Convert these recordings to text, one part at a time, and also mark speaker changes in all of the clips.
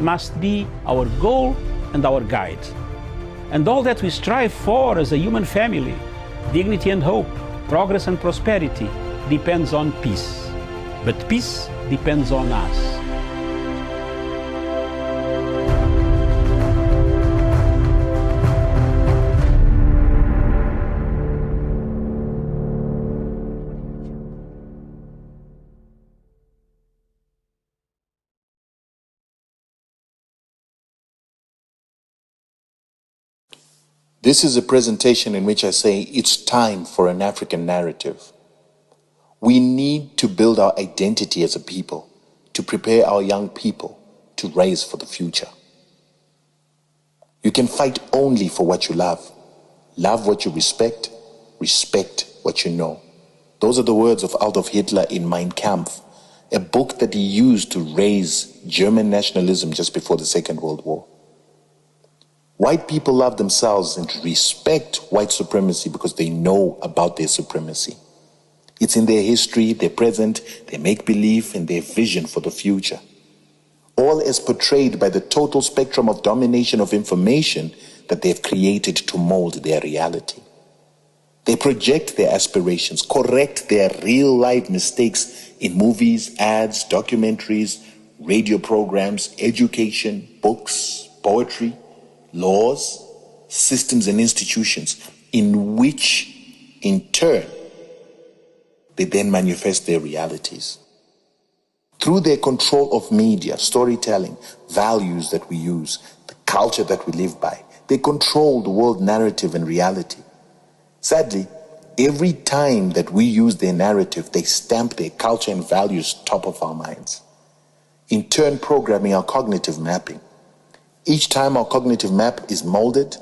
Speaker 1: must be our goal and our guide. And all that we strive for as a human family, dignity and hope, progress and prosperity, depends on peace. But peace depends on us.
Speaker 2: This is a presentation in which I say it's time for an African narrative. We need to build our identity as a people, to prepare our young people to raise for the future. You can fight only for what you love. Love what you respect, respect what you know. Those are the words of Adolf Hitler in Mein Kampf, a book that he used to raise German nationalism just before the Second World War. White people love themselves and respect white supremacy because they know about their supremacy. It's in their history, their present, their make-believe, and their vision for the future. All as portrayed by the total spectrum of domination of information that they've created to mold their reality. They project their aspirations, correct their real-life mistakes in movies, ads, documentaries, radio programs, education, books, poetry, laws, systems and institutions, in which, in turn, they then manifest their realities. Through their control of media, storytelling, values that we use, the culture that we live by, they control the world narrative and reality. Sadly, every time that we use their narrative, they stamp their culture and values top of our minds, in turn programming our cognitive mapping. Each time our cognitive map is molded,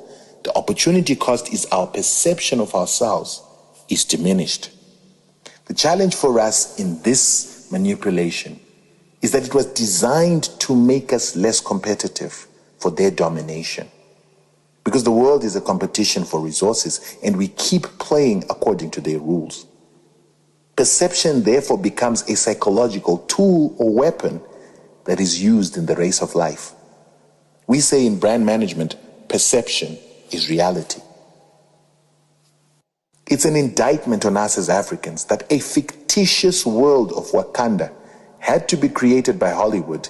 Speaker 2: the opportunity cost is our perception of ourselves is diminished. The challenge for us in this manipulation is that it was designed to make us less competitive for their domination. Because the world is a competition for resources and we keep playing according to their rules. Perception therefore becomes a psychological tool or weapon that is used in the race of life. We say in brand management, perception is reality. It's an indictment on us as Africans that a fictitious world of Wakanda had to be created by Hollywood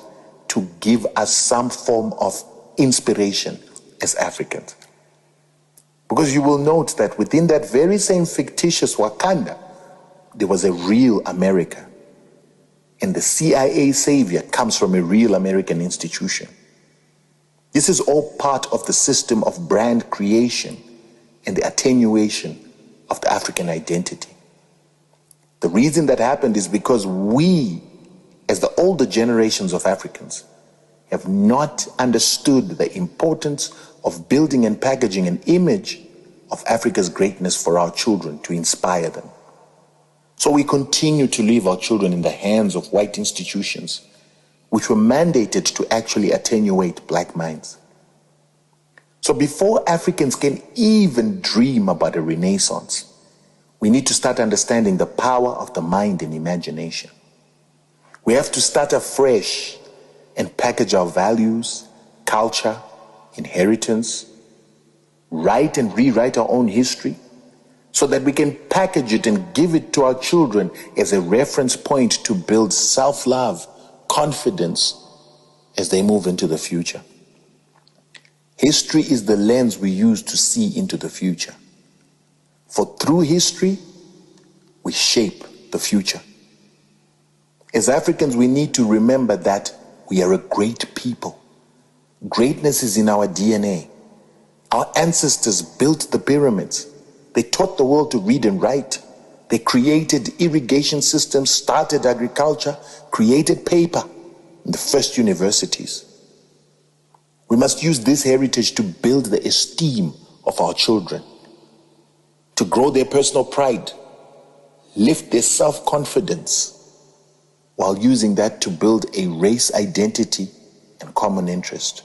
Speaker 2: to give us some form of inspiration as Africans. Because you will note that within that very same fictitious Wakanda, there was a real America. And the CIA savior comes from a real American institution. This is all part of the system of brand creation and the attenuation of the African identity. The reason that happened is because we, as the older generations of Africans, have not understood the importance of building and packaging an image of Africa's greatness for our children to inspire them. So we continue to leave our children in the hands of white institutions, which were mandated to actually attenuate black minds. So before Africans can even dream about a renaissance, we need to start understanding the power of the mind and imagination. We have to start afresh and package our values, culture, inheritance, write and rewrite our own history, so that we can package it and give it to our children as a reference point to build self-love, confidence as they move into the future. History is the lens we use to see into the future. For through history, we shape the future. As Africans, we need to remember that we are a great people. Greatness is in our DNA. Our ancestors built the pyramids. They taught the world to read and write. They created irrigation systems, started agriculture, created paper, and the first universities. We must use this heritage to build the esteem of our children, to grow their personal pride, lift their self-confidence, while using that to build a race identity and common interest.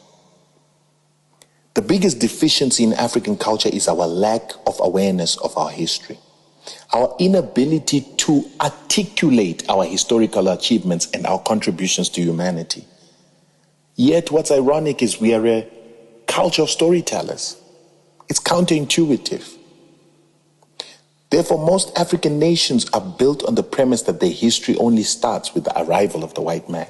Speaker 2: The biggest deficiency in African culture is our lack of awareness of our history, our inability to articulate our historical achievements and our contributions to humanity. Yet what's ironic is we are a culture of storytellers. It's counterintuitive. Therefore, most African nations are built on the premise that their history only starts with the arrival of the white man.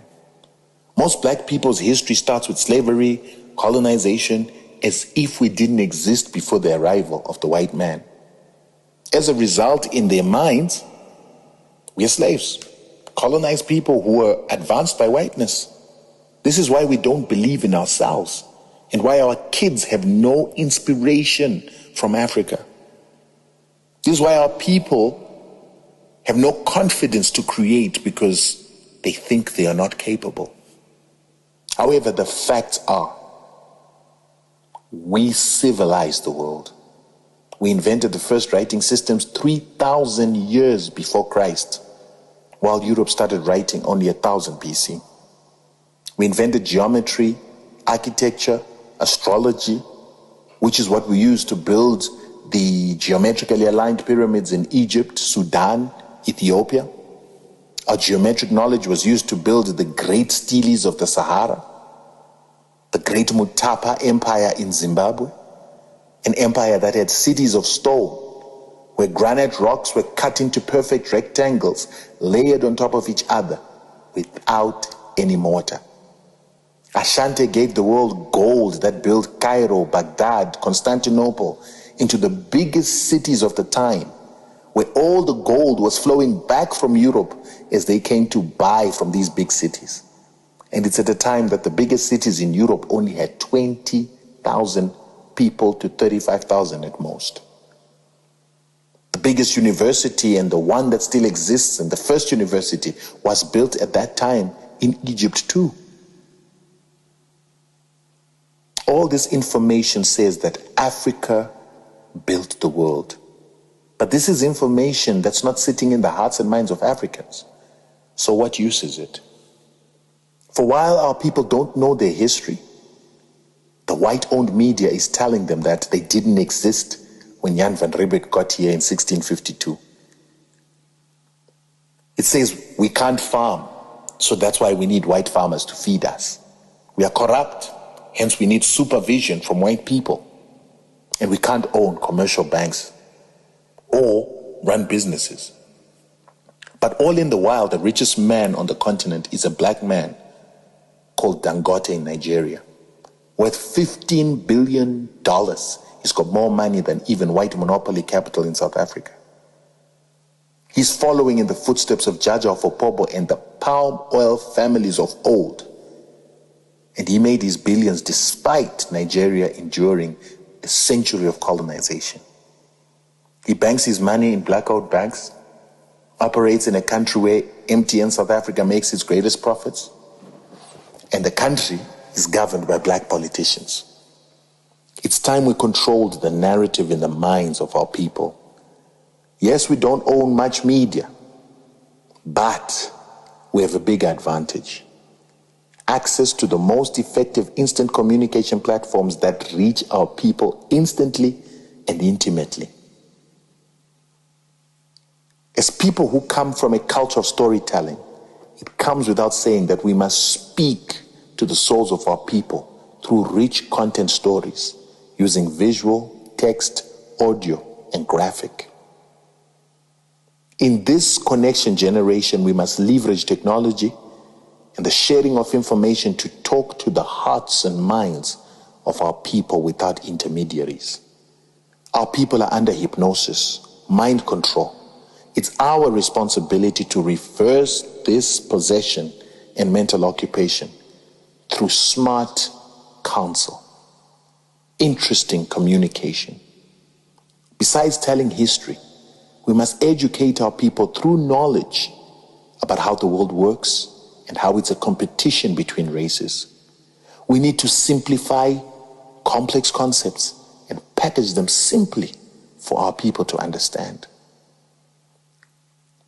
Speaker 2: Most black people's history starts with slavery, colonization, as if we didn't exist before the arrival of the white man. As a result, in their minds, we are slaves, colonized people who were advanced by whiteness. This is why we don't believe in ourselves and why our kids have no inspiration from Africa. This is why our people have no confidence to create, because they think they are not capable. However, the facts are, we civilized the world. We invented the first writing systems 3,000 years before Christ, while Europe started writing only 1000 BC. We invented geometry, architecture, astrology, which is what we use to build the geometrically aligned pyramids in Egypt, Sudan, Ethiopia. Our geometric knowledge was used to build the great steles of the Sahara, the great Mutapa Empire in Zimbabwe, an empire that had cities of stone, where granite rocks were cut into perfect rectangles, layered on top of each other, without any mortar. Ashanti gave the world gold that built Cairo, Baghdad, Constantinople into the biggest cities of the time, where all the gold was flowing back from Europe as they came to buy from these big cities. And it's at a time that the biggest cities in Europe only had 20,000 people to 35,000 at most. The biggest university, and the one that still exists, and the first university, was built at that time in Egypt too. All this information says that Africa built the world. But this is information that's not sitting in the hearts and minds of Africans. So what use is it? For while our people don't know their history, the white-owned media is telling them that they didn't exist when Jan van Riebeeck got here in 1652. It says we can't farm, so that's why we need white farmers to feed us. We are corrupt, hence we need supervision from white people. And we can't own commercial banks or run businesses. But all in the while, the richest man on the continent is a black man called Dangote in Nigeria. Worth $15 billion. He's got more money than even white monopoly capital in South Africa. He's following in the footsteps of Jaja of Opobo and the palm oil families of old. And he made his billions despite Nigeria enduring a century of colonization. He banks his money in blackout banks, operates in a country where MTN South Africa makes its greatest profits, and the country is governed by black politicians. It's time we controlled the narrative in the minds of our people. Yes, we don't own much media, but we have a big advantage. Access to the most effective instant communication platforms that reach our people instantly and intimately. As people who come from a culture of storytelling, it comes without saying that we must speak to the souls of our people through rich content stories, using visual, text, audio, and graphic. In this connection generation, we must leverage technology and the sharing of information to talk to the hearts and minds of our people without intermediaries. Our people are under hypnosis, mind control. It's our responsibility to reverse this possession and mental occupation through smart counsel, interesting communication. Besides telling history, we must educate our people through knowledge about how the world works and how it's a competition between races. We need to simplify complex concepts and package them simply for our people to understand.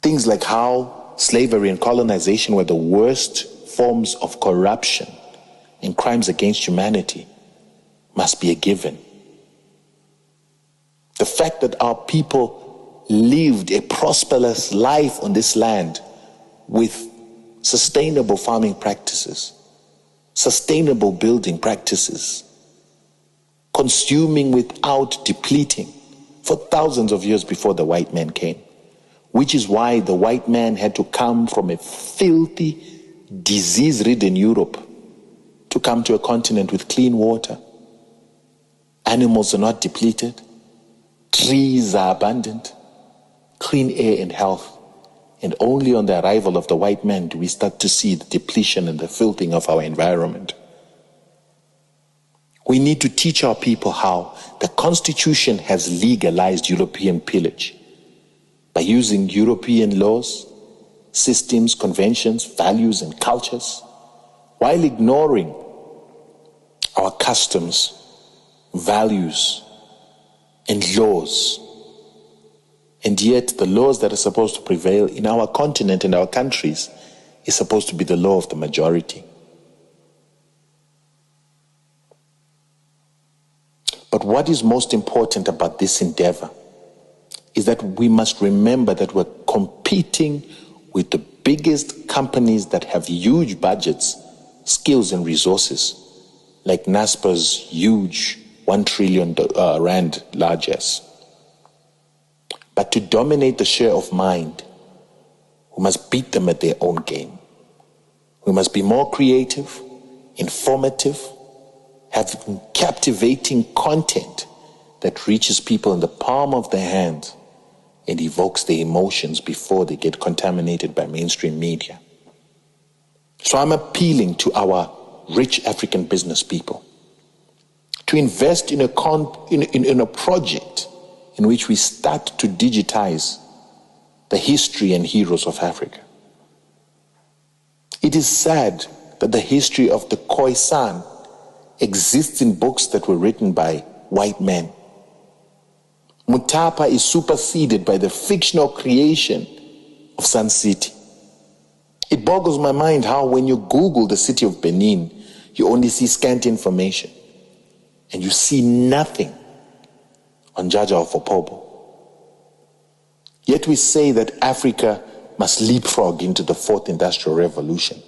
Speaker 2: Things like how slavery and colonization were the worst forms of corruption and crimes against humanity must be a given. The fact that our people lived a prosperous life on this land with sustainable farming practices, sustainable building practices, consuming without depleting for thousands of years before the white man came, which is why the white man had to come from a filthy, disease-ridden Europe to come to a continent with clean water. Animals are not depleted, trees are abundant, clean air and health. And only on the arrival of the white man do we start to see the depletion and the filthing of our environment. We need to teach our people how the Constitution has legalized European pillage by using European laws, systems, conventions, values, and cultures, while ignoring our customs, values, and laws. And yet the laws that are supposed to prevail in our continent and our countries is supposed to be the law of the majority. But what is most important about this endeavor is that we must remember that we're competing with the biggest companies that have huge budgets, skills, and resources, like NASPA's huge 1 trillion rand largesse. But to dominate the share of mind, we must beat them at their own game. We must be more creative, informative, have captivating content that reaches people in the palm of their hand and evokes their emotions before they get contaminated by mainstream media. So I'm appealing to our rich African business people to invest in a project in which we start to digitize the history and heroes of Africa. It is sad that the history of the Khoisan exists in books that were written by white men. Mutapa is superseded by the fictional creation of Sun City. It boggles my mind how when you Google the city of Benin, you only see scant information and you see nothing on Jaja of Opobo. Yet we say that Africa must leapfrog into the fourth industrial revolution.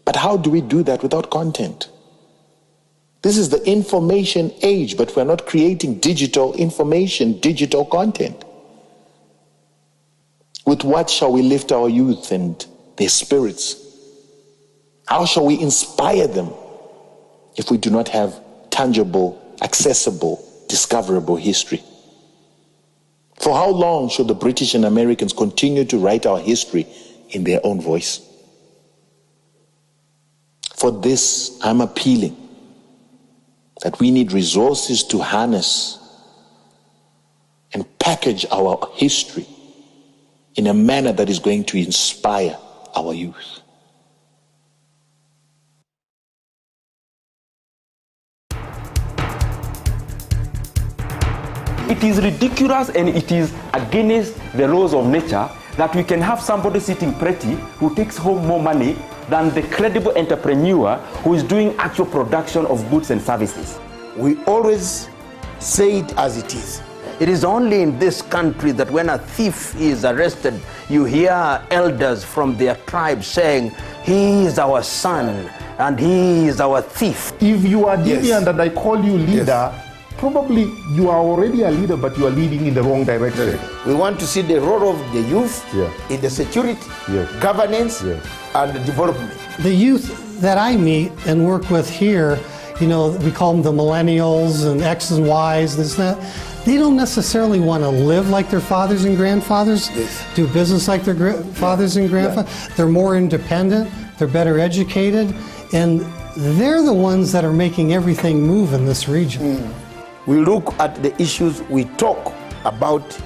Speaker 2: But how do we do that without content? This is the information age, but we're not creating digital information, digital content. With what shall we lift our youth and their spirits? How shall we inspire them if we do not have tangible, accessible, discoverable history? For how long should the British and Americans continue to write our history in their own voice? For this, I'm appealing that we need resources to harness and package our history in a manner that is going to inspire our youth.
Speaker 3: It is ridiculous and it is against the laws of nature that we can have somebody sitting pretty who takes home more money than the credible entrepreneur who is doing actual production of goods and services.
Speaker 4: We always say it as it is.
Speaker 5: It is only in this country that when a thief is arrested, you hear elders from their tribe saying, he is our son and he is our thief.
Speaker 6: If you are deviant and I call you leader, probably you are already a leader, but you are leading in the wrong direction.
Speaker 4: We want to see the role of the youth in the security, governance, and development.
Speaker 7: The youth that I meet and work with here, you know, we call them the millennials and X's and Y's, this and that. They don't necessarily want to live like their fathers and grandfathers, do business like their fathers and grandfathers. They're more independent, they're better educated, and they're the ones that are making everything move in this region.
Speaker 4: We look at the issues, we talk about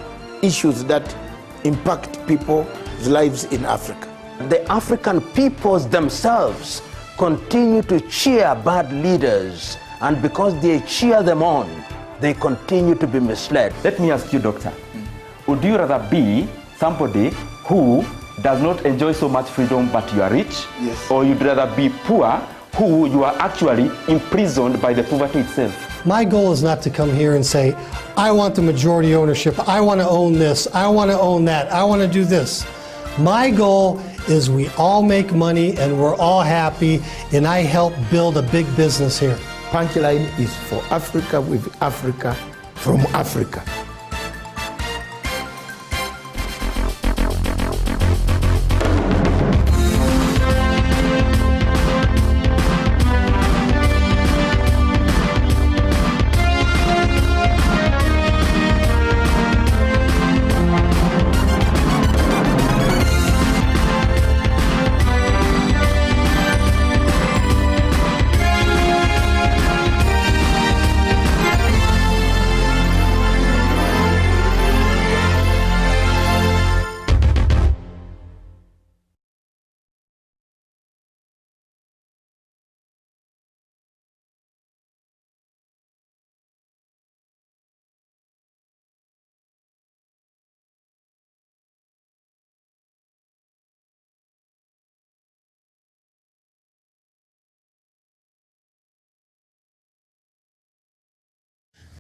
Speaker 4: issues that impact people's lives in Africa.
Speaker 5: The African peoples themselves continue to cheer bad leaders, and because they cheer them on, they continue to be misled.
Speaker 3: Let me ask you, doctor, would you rather be somebody who does not enjoy so much freedom but you are rich? Or you'd rather be poor who you are actually imprisoned by the poverty itself?
Speaker 7: My goal is not to come here and say, I want the majority ownership, I want to own this, I want to own that, I want to do this. My goal is we all make money and we're all happy, and I help build a big business here.
Speaker 4: Punchline is for Africa, with Africa, from Africa.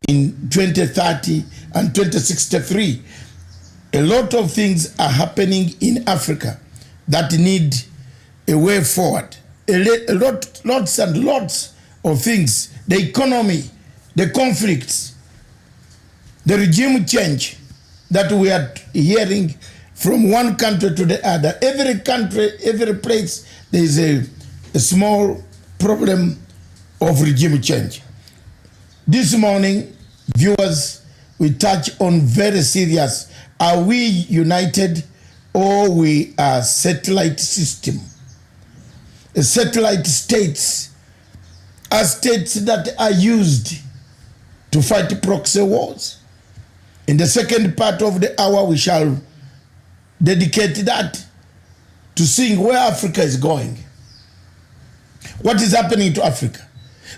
Speaker 4: In 2030 and 2063, a lot of things are happening in Africa that need a way forward. Lots and lots of things. The economy, the conflicts, the regime change that we are hearing from one country to the other. Every country, every place, there is a small problem of regime change. This morning, viewers, we touch on very serious. Are we united or we are satellite system? Satellite states are states that are used to fight proxy wars. In the second part of the hour, we shall dedicate that to seeing where Africa is going. What is happening to Africa?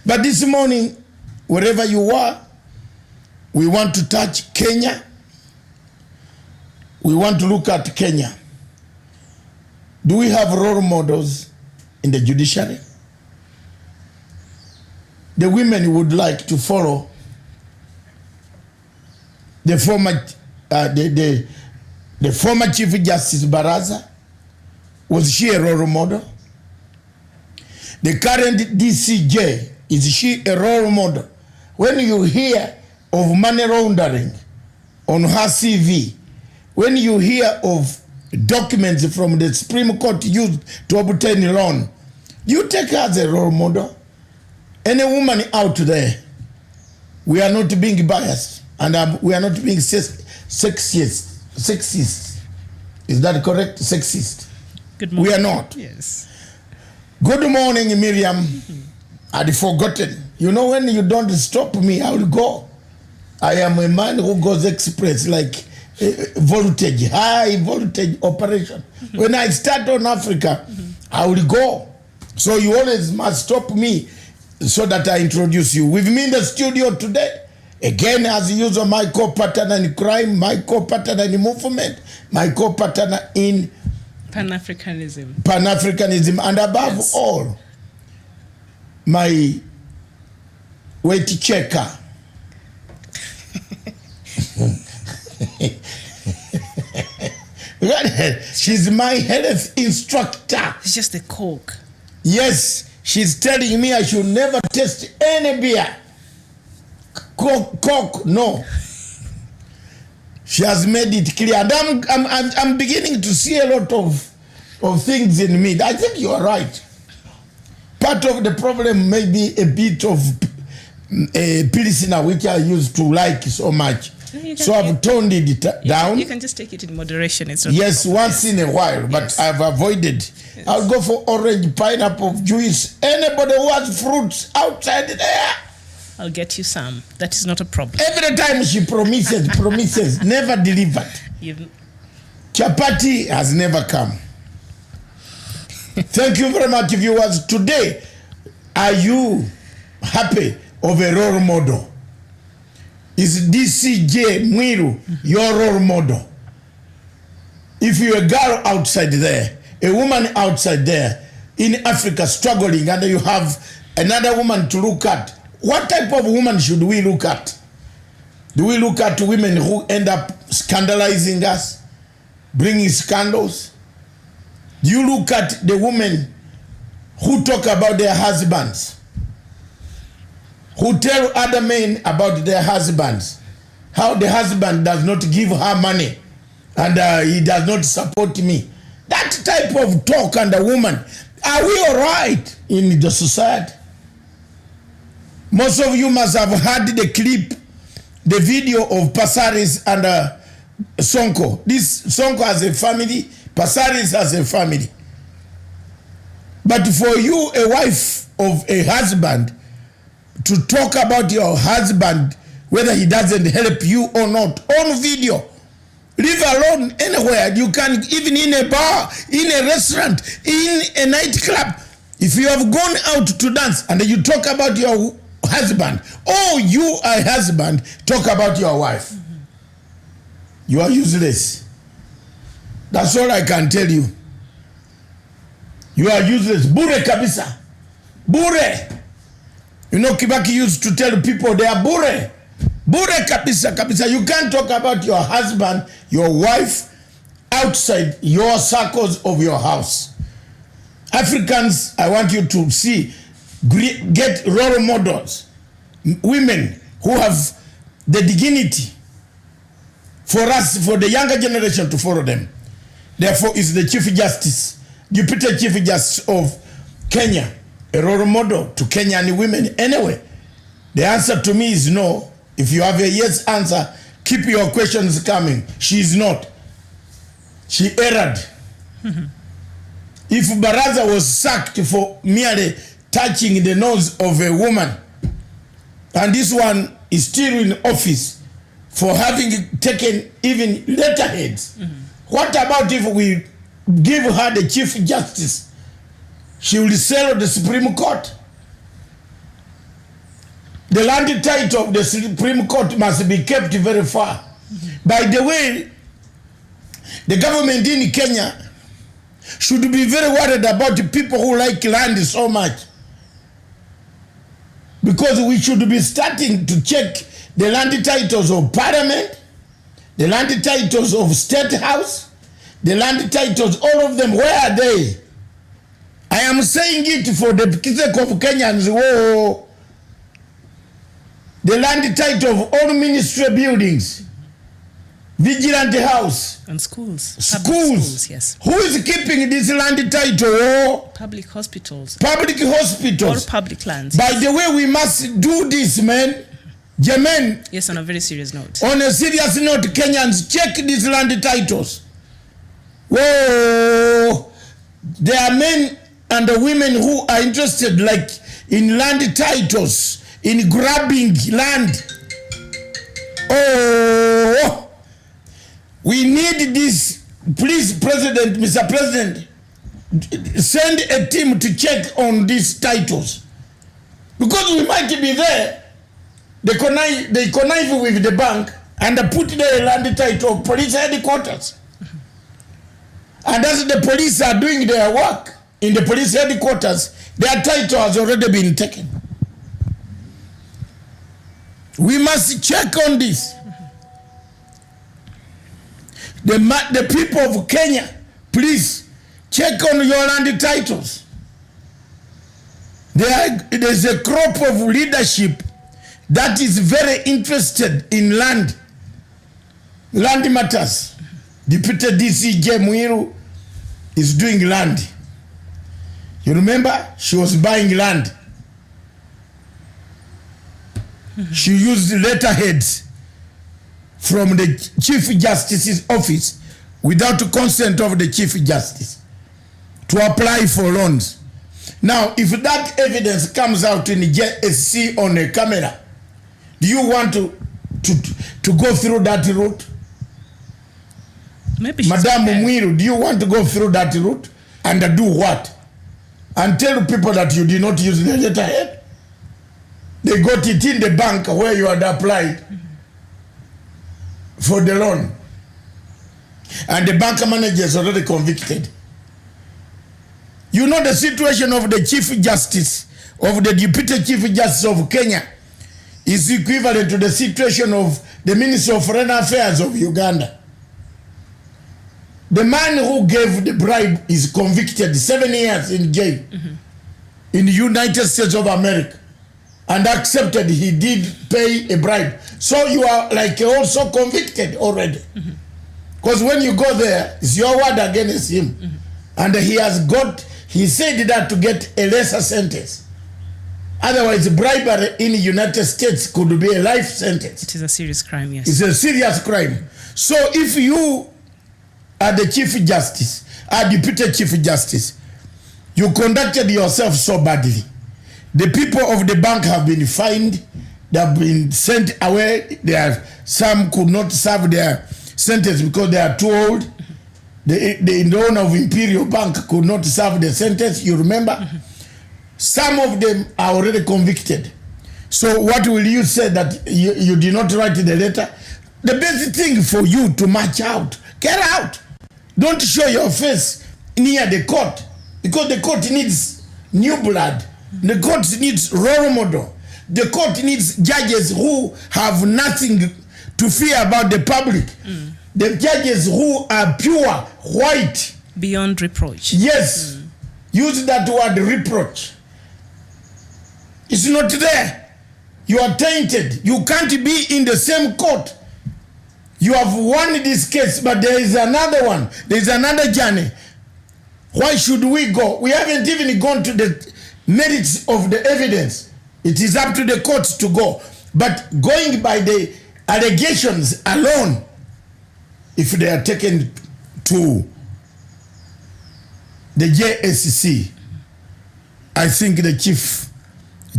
Speaker 4: But this morning, wherever you are, we want to touch Kenya. We want to look at Kenya. Do we have role models in the judiciary? The women would like to follow the former Chief Justice Baraza. Was she a role model? The current DCJ, is she a role model? When you hear of money laundering on her CV, when you hear of documents from the Supreme Court used to obtain a loan, you take her as a role model. Any woman out there, we are not being biased and we are not being sexist. Is that correct? Sexist.
Speaker 8: Good morning.
Speaker 4: We are not.
Speaker 8: Yes.
Speaker 4: Good morning, Miriam. I'd forgotten. You know, when you don't stop me, I will go. I am a man who goes express, like voltage, high voltage operation. When I start on Africa, I will go. So you always must stop me so that I introduce you. With me in the studio today, again, as usual, my co-partner in crime, my co-partner in movement, my co-partner in Pan-Africanism, and above all, my weight checker. She's my health instructor.
Speaker 8: It's just a Coke.
Speaker 4: Yes, she's telling me I should never taste any beer. Coke, no. She has made it clear, and I'm beginning to see a lot of things in me. I think you are right. Part of the problem may be a bit of pilsner, which I used to like so much. So I've toned it down.
Speaker 8: You can just take it in moderation. It's not
Speaker 4: yes, once in a while, but yes. I've avoided. Yes. I'll go for orange, pineapple, juice. Anybody who has fruits outside there,
Speaker 8: I'll get you some. That is not a problem.
Speaker 4: Every time she promises, never delivered. Chapati has never come. Thank you very much, viewers. Today, are you happy of a role model? Is DCJ Mwilu your role model? If you're a girl outside there, a woman outside there in Africa struggling, and you have another woman to look at, what type of woman should we look at? Do we look at women who end up scandalizing us, bringing scandals? You look at the women who talk about their husbands, who tell other men about their husbands, how the husband does not give her money and he does not support me. That type of talk and a woman, are we all right in the society? Most of you must have heard the clip, the video of Pasaris and Sonko. This Sonko has a family, Pasaris has a family. But for you, a wife of a husband, to talk about your husband, whether he doesn't help you or not, on video, leave alone anywhere. You can, even in a bar, in a restaurant, in a nightclub. If you have gone out to dance and you talk about your husband, or you are a husband, talk about your wife. Mm-hmm. You are useless. That's all I can tell you. You are useless. Bure kabisa. Bure. You know, Kibaki used to tell people they are bure. Bure kabisa kabisa. You can't talk about your husband, your wife, outside your circles of your house. Africans, I want you to see, get role models, women who have the dignity for us, for the younger generation to follow them. Therefore, is the Chief Justice, Deputy Chief Justice of Kenya, a role model to Kenyan women? Anyway, the answer to me is no. If you have a yes answer, keep your questions coming. She is not. She erred. If Baraza was sacked for merely touching the nose of a woman, and this one is still in office for having taken even letterheads, what about if we give her the Chief Justice? She will sail the Supreme Court. The land title of the Supreme Court must be kept very far. By the way, the government in Kenya should be very worried about the people who like land so much. Because we should be starting to check the land titles of Parliament, the land titles of State House, the land titles, all of them, where are they? I am saying it for the sake of Kenyans. Whoa. The land title of all ministry buildings, Vigilante House,
Speaker 8: and schools.
Speaker 4: Schools,
Speaker 8: yes.
Speaker 4: Who is keeping this land title? Oh?
Speaker 8: Public hospitals.
Speaker 4: Public hospitals.
Speaker 8: All public lands.
Speaker 4: By the way, we must do this, man. Jemen.
Speaker 8: Yes, on a very serious note.
Speaker 4: On a serious note, Kenyans, check these land titles. Whoa. There are men and women who are interested, like, in land titles, in grabbing land. Oh, we need this. Please, President, Mr. President, send a team to check on these titles. Because we might be there, they connive with the bank and put the land title of police headquarters. And as the police are doing their work in the police headquarters, their title has already been taken. We must check on this. The people of Kenya, please check on your land titles. There's a crop of leadership that is very interested in land matters. Deputy DCJ Mwilu is doing land. You remember? She was buying land. She used letterheads from the Chief Justice's office without the consent of the Chief Justice to apply for loans. Now, if that evidence comes out in the JSC on a camera, do you want to go through that route?
Speaker 8: Maybe
Speaker 4: Madam Mwilu, do you want to go through that route and do what? And tell people that you did not use the letterhead? They got it in the bank where you had applied for the loan. And the bank manager is already convicted. You know the situation of the Chief Justice, of the Deputy Chief Justice of Kenya, is equivalent to the situation of the Minister of Foreign Affairs of Uganda. The man who gave the bribe is convicted 7 years in jail in the United States of America and accepted he did pay a bribe. So you are like also convicted already. Because when you go there, it's your word against him. And he said that to get a lesser sentence. Otherwise, bribery in the United States could be a life sentence.
Speaker 8: It is a serious crime, yes.
Speaker 4: It's a serious crime. So if you are the Chief Justice, Deputy Chief Justice, you conducted yourself so badly. The people of the bank have been fined, they have been sent away. Some could not serve their sentence because they are too old. The owner of Imperial Bank could not serve the sentence, you remember? Some of them are already convicted. So what will you say that you did not write the letter? The best thing for you to march out. Get out. Don't show your face near the court, because the court needs new blood. The court needs role model. The court needs judges who have nothing to fear about the public. The judges who are pure, white.
Speaker 8: Beyond reproach.
Speaker 4: Yes. Use that word, reproach. It's not there. You are tainted. You can't be in the same court. You have won this case, but there is another one. There is another journey. Why should we go? We haven't even gone to the merits of the evidence. It is up to the courts to go. But going by the allegations alone, if they are taken to the JSC, I think the Chief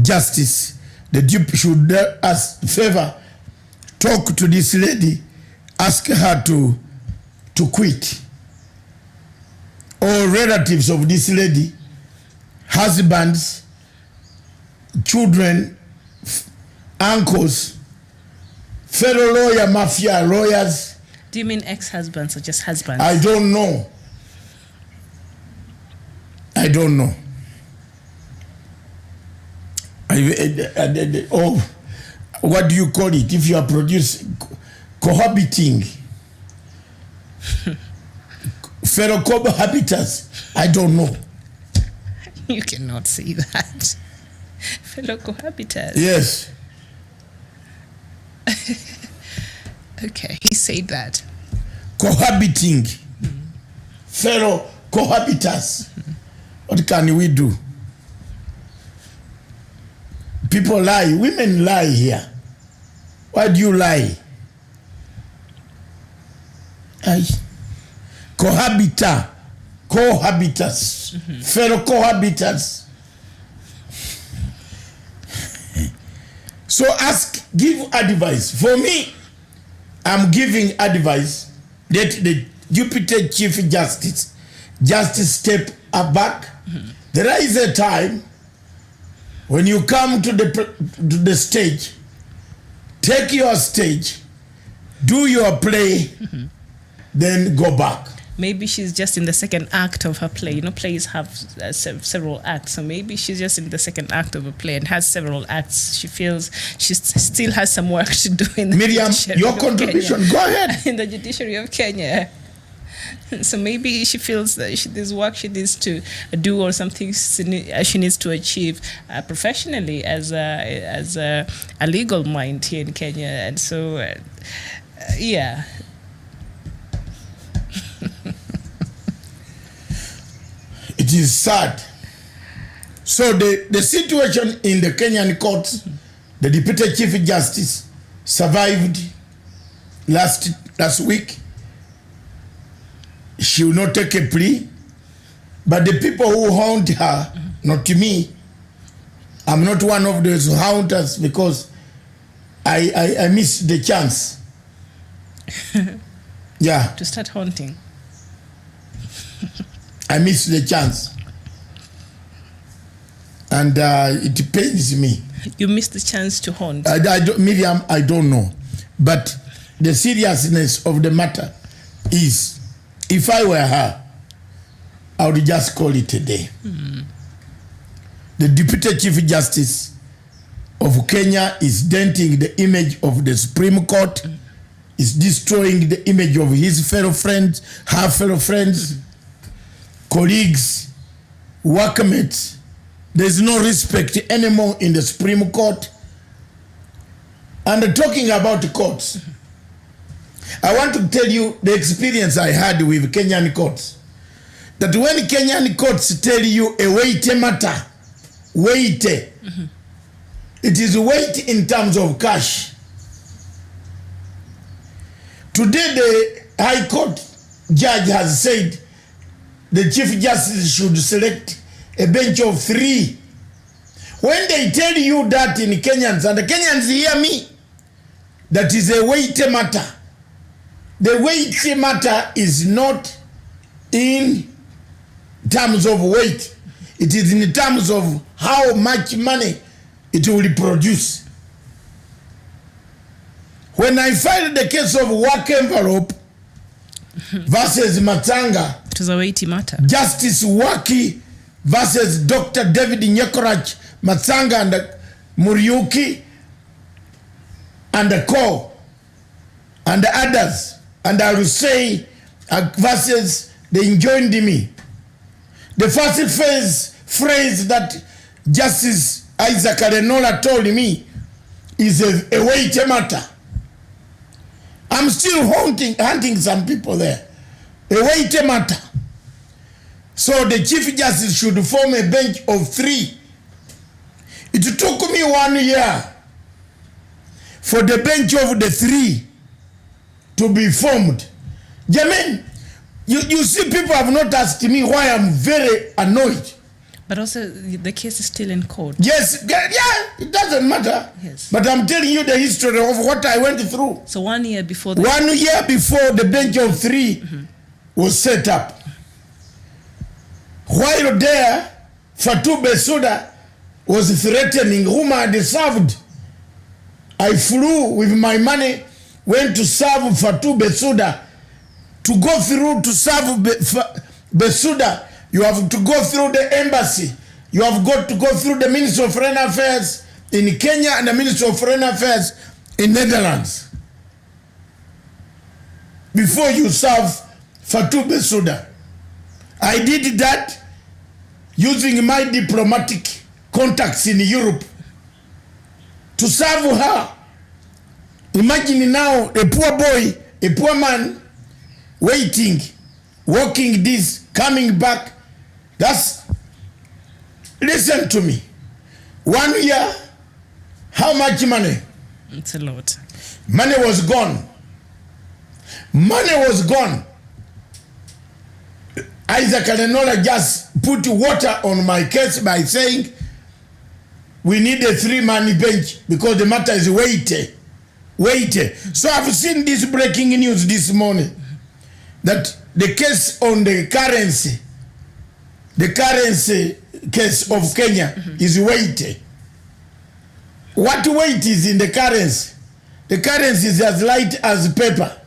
Speaker 4: Justice, the Duke should ask favor, talk to this lady, ask her to quit. All relatives of this lady, husbands, children, uncles, fellow lawyer, mafia lawyers.
Speaker 8: Do you mean ex-husbands or just husbands?
Speaker 4: I don't know. I don't know. What do you call it if you are producing, cohabiting? Fellow cohabitants? I don't know.
Speaker 8: You cannot say that. Fellow cohabitants.
Speaker 4: Yes.
Speaker 8: Okay, he said that.
Speaker 4: Cohabiting. Fellow cohabitants. What can we do? People lie. Women lie here. Why do you lie? Cohabita. Cohabitants. Fellow cohabitants. So give advice. For me, I'm giving advice that the Deputy Chief Justice just step back. There is a time when you come to the stage, take your stage, do your play, then go back.
Speaker 8: Maybe she's just in the second act of her play. You know, plays have several acts. So maybe she's just in the second act of a play and has several acts. She feels she still has some work to do in the
Speaker 4: Miriam, your contribution,
Speaker 8: Kenya.
Speaker 4: Go ahead.
Speaker 8: In the judiciary of Kenya. So maybe she feels that there's work she needs to do or something she needs to achieve professionally as a legal mind here in Kenya. And so, yeah.
Speaker 4: It is sad. So the situation in the Kenyan courts, the Deputy Chief Justice survived last week. She will not take a plea. But the people who haunt her, not me, I'm not one of those haunters because I missed the chance. Yeah.
Speaker 8: To start haunting.
Speaker 4: I missed the chance. And it pains me.
Speaker 8: You missed the chance to haunt.
Speaker 4: Miriam, I don't know. But the seriousness of the matter is, if I were her, I would just call it a day. The Deputy Chief Justice of Kenya is denting the image of the Supreme Court is destroying the image of his fellow friends, her fellow friends, colleagues, workmates. There's no respect anymore in the Supreme Court. And talking about the courts, I want to tell you the experience I had with Kenyan courts. That when Kenyan courts tell you a weight matter, weight, it is weight in terms of cash. Today the High Court judge has said the Chief Justice should select a bench of 3. When they tell you that in Kenyans, and the Kenyans hear me, that is a weight matter. The weight matter is not in terms of weight. It is in terms of how much money it will produce. When I filed the case of work envelope versus Matanga,
Speaker 8: it was a weighty matter.
Speaker 4: Justice Waki versus Dr. David Nyekorach, Matanga and Muriuki and the Co and the others, and I will say versus the enjoined me. The first phrase that Justice Isaac Arenola told me is a weight matter. I'm still hunting some people there. A weight matter. So the Chief Justice should form a bench of 3. It took me 1 year for the bench of the 3 to be formed. Jermaine, you see, people have not asked me why I'm very annoyed.
Speaker 8: But also, the case is still in court.
Speaker 4: Yes, yeah, it doesn't matter.
Speaker 8: Yes.
Speaker 4: But I'm telling you the history of what I went through.
Speaker 8: So 1 year before
Speaker 4: 1 year before the bench of 3 was set up. While there, Fatou Bensouda was threatening whom I had served. I flew with my money, went to serve Fatou Bensouda. To go through to serve Bensouda, you have to go through the embassy. You have got to go through the Ministry of Foreign Affairs in Kenya and the Ministry of Foreign Affairs in Netherlands before you serve Fatou Bensouda. I did that using my diplomatic contacts in Europe to serve her. Imagine now a poor boy, a poor man, waiting, walking this, coming back. Listen to me. 1 year, how much money?
Speaker 8: It's a lot.
Speaker 4: Money was gone. Money was gone. Isaac Arenola just put water on my case by saying we need a 3-man bench because the matter is weighty. So I've seen this breaking news this morning that the case on the currency case of Kenya is weighty. What weight is in the currency? The currency is as light as paper.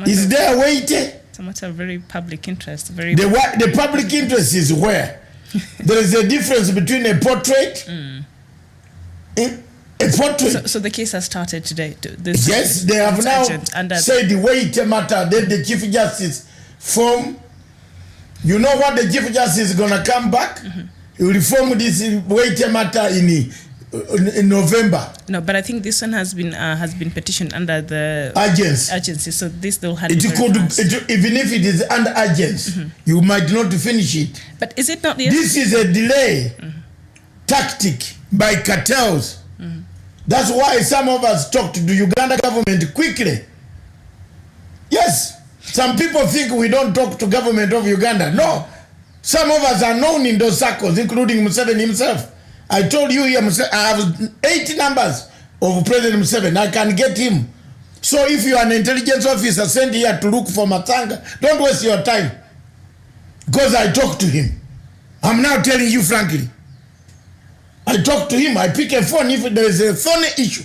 Speaker 4: Is there weighty?
Speaker 8: It's a matter of very public interest.
Speaker 4: The public interest is where? There is a difference between a portrait. A portrait.
Speaker 8: So the case has started today.
Speaker 4: Yes, they have now said the weight matter. Then the Chief Justice form. You know what the Chief Justice is gonna come back? He will reform this weight matter in November.
Speaker 8: No, but I think this one has been petitioned under the agency. So this they'll have
Speaker 4: even if it is under agency, you might not finish it.
Speaker 8: But is it not the
Speaker 4: This is a delay tactic by cartels. That's why some of us talk to the Uganda government quickly. Yes, some people think we don't talk to government of Uganda. No, some of us are known in those circles, including Museveni himself. I told you here, I have 8 numbers of President Museveni. I can get him. So if you are an intelligence officer sent here to look for Matanga, don't waste your time. Because I talk to him. I'm now telling you frankly. I talk to him. I pick a phone if there is a phone issue.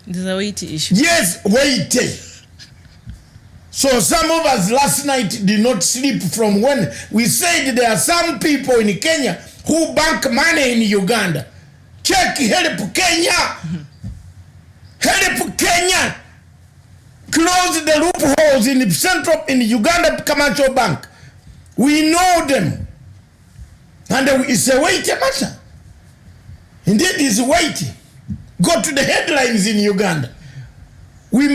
Speaker 8: There's a weighty issue.
Speaker 4: Yes, weighty. So some of us last night did not sleep from when we said there are some people in Kenya who bank money in Uganda. Check Help Kenya. Help Kenya. close the loopholes in Central, in Uganda Commercial Bank. We know them. And it's a weighty matter. Indeed, it's weighty. Go to the headlines in Uganda. We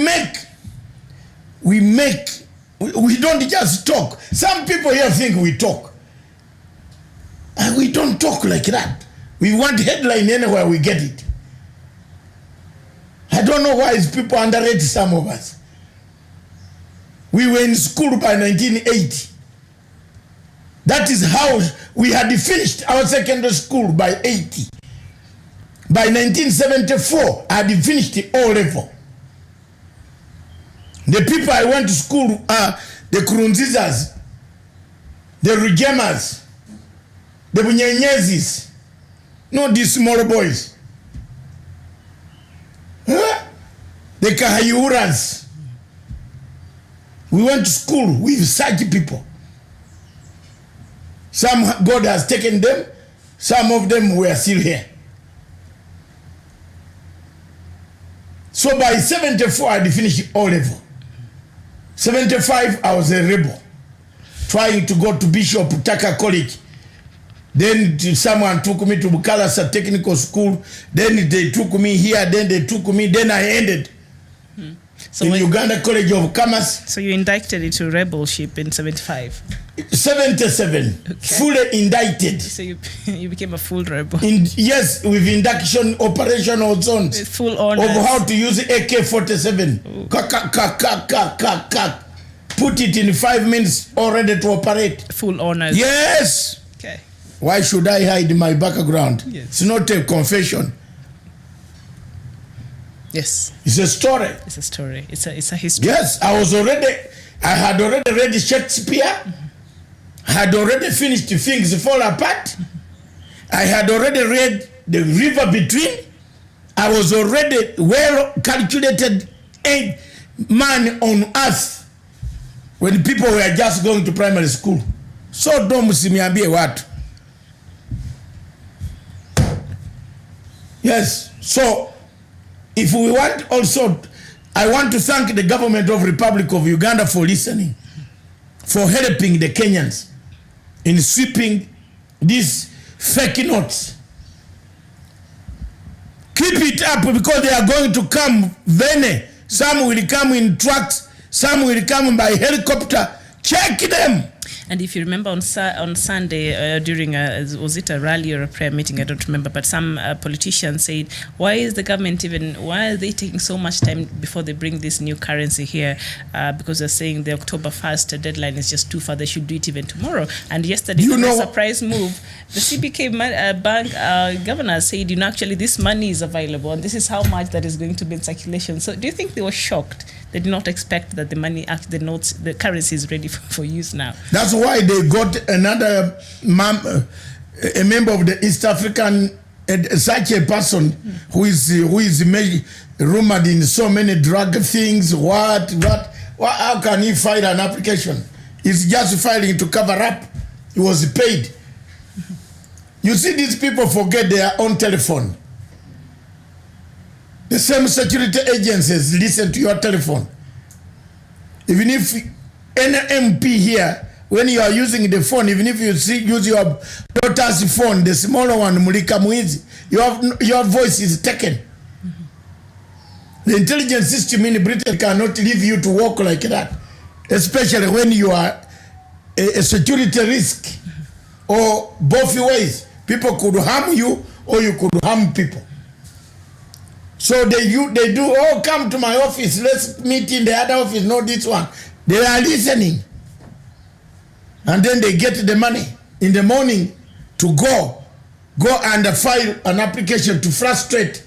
Speaker 4: don't just talk. Some people here think we talk. And we don't talk like that. We want headline anywhere we get it. I don't know why people underrate some of us. We were in school by 1980. That is how we had finished our secondary school by 80. By 1974, I had finished the O level. The people I went to school are the Kurunzizas, the Rugemas, the Bunyenyezis, not these small boys. Huh? The Kahayuras. We went to school with such people. Some God has taken them, some of them were still here. So by 74, I had finished O level. 75, I was a rebel, trying to go to Bishop Tucker College. Then someone took me to Bukalasa Technical School. Then they took me here. Then they took me. Then I ended in Uganda College of Commerce.
Speaker 8: So you indicted into rebelship in 75?
Speaker 4: 77, okay. Fully indicted.
Speaker 8: So you became a full rebel.
Speaker 4: Yes, with induction operational zones.
Speaker 8: With full honors.
Speaker 4: Of how to use AK-47. Put it in 5 minutes, all ready to operate.
Speaker 8: Full honors.
Speaker 4: Yes.
Speaker 8: Okay.
Speaker 4: Why should I hide my background?
Speaker 8: Yes.
Speaker 4: It's not a confession.
Speaker 8: Yes.
Speaker 4: It's a story.
Speaker 8: It's a story. It's a history.
Speaker 4: Yes, I had already read Shakespeare. I had already finished Things Fall Apart. I had already read The River Between. I was already well calculated a man on earth when people were just going to primary school. So don't msimiambie watu. Yes, so if we want also, I want to thank the government of Republic of Uganda for listening, for helping the Kenyans in sweeping these fake notes. Keep it up because they are going to come vene. Some will come in trucks, some will come by helicopter. Check them.
Speaker 8: And if you remember on Sunday during was it a rally or a prayer meeting, I don't remember, but some politicians said, why are they taking so much time before they bring this new currency here? Because they're saying the October 1st deadline is just too far, they should do it even tomorrow. And yesterday, a surprise move, the CBK bank governor said, actually this money is available and this is how much that is going to be in circulation. So do you think they were shocked? They did not expect that the money, the notes, the currency is ready for use now.
Speaker 4: That's why they got another a member of the East African, such a person who is rumored in so many drug things. How can he file an application? He's just filing to cover up. He was paid. You see, these people forget their own telephone. The same security agencies listen to your telephone. Even if any MP here, when you are using the phone, even if you use your daughter's phone, the smaller one, Mulika Muizi, your voice is taken. The intelligence system in Britain cannot leave you to walk like that, especially when you are a security risk, or both ways. People could harm you or you could harm people. So they do, come to my office, let's meet in the other office, not this one. They are listening. And then they get the money in the morning to go and file an application to frustrate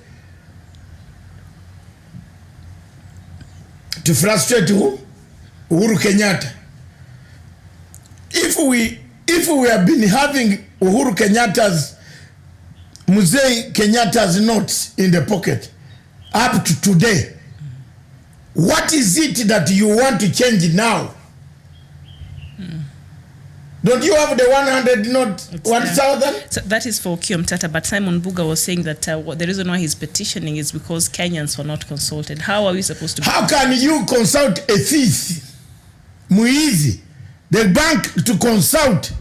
Speaker 4: who? Uhuru Kenyatta. If we have been having Uhuru Kenyatta's, Mzee Kenyatta's notes in the pocket up to today, what is it that you want to change now? Don't you have the 100 not 1,000?
Speaker 8: So that is for Okiya Mtata, but Simon Mbuga was saying that the reason why he's petitioning is because Kenyans were not consulted. How are we supposed to...
Speaker 4: How can you consult a thief, Mwizi, the bank to consult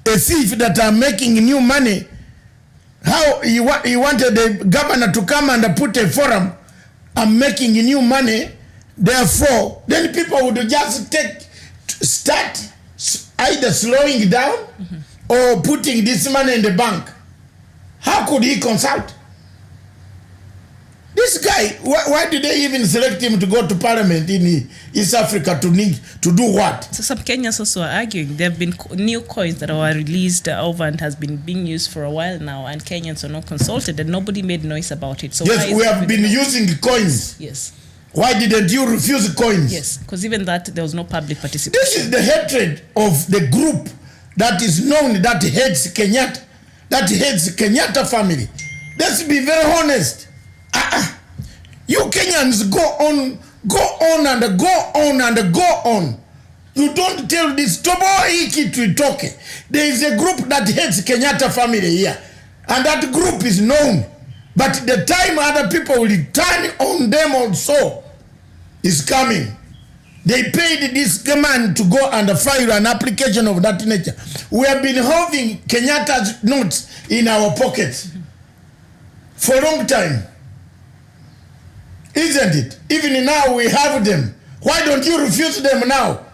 Speaker 4: a thief that are making new money? How he wanted the governor to come and put a forum and making new money, therefore, then people would just start either slowing down or putting this money in the bank. How could he consult? This guy, why did they even select him to go to parliament in East Africa to do what?
Speaker 8: So some Kenyans also are arguing there have been new coins that were released over and has been being used for a while now, and Kenyans are not consulted and nobody made noise about it. So
Speaker 4: yes, we have been using coins.
Speaker 8: Yes.
Speaker 4: Why didn't you refuse coins?
Speaker 8: Yes, because even that, there was no public participation.
Speaker 4: This is the hatred of the group that is known, that hates Kenyatta, that hates Kenyatta family. Let's be very honest. You Kenyans go on and go on and go on. You don't tell this. There is a group that hates Kenyatta family here, and that group is known. But the time other people will turn on them also is coming. They paid this man to go and file an application of that nature. We have been having Kenyatta's notes in our pockets for a long time. Isn't it? Even now we have them. Why don't you refuse them now?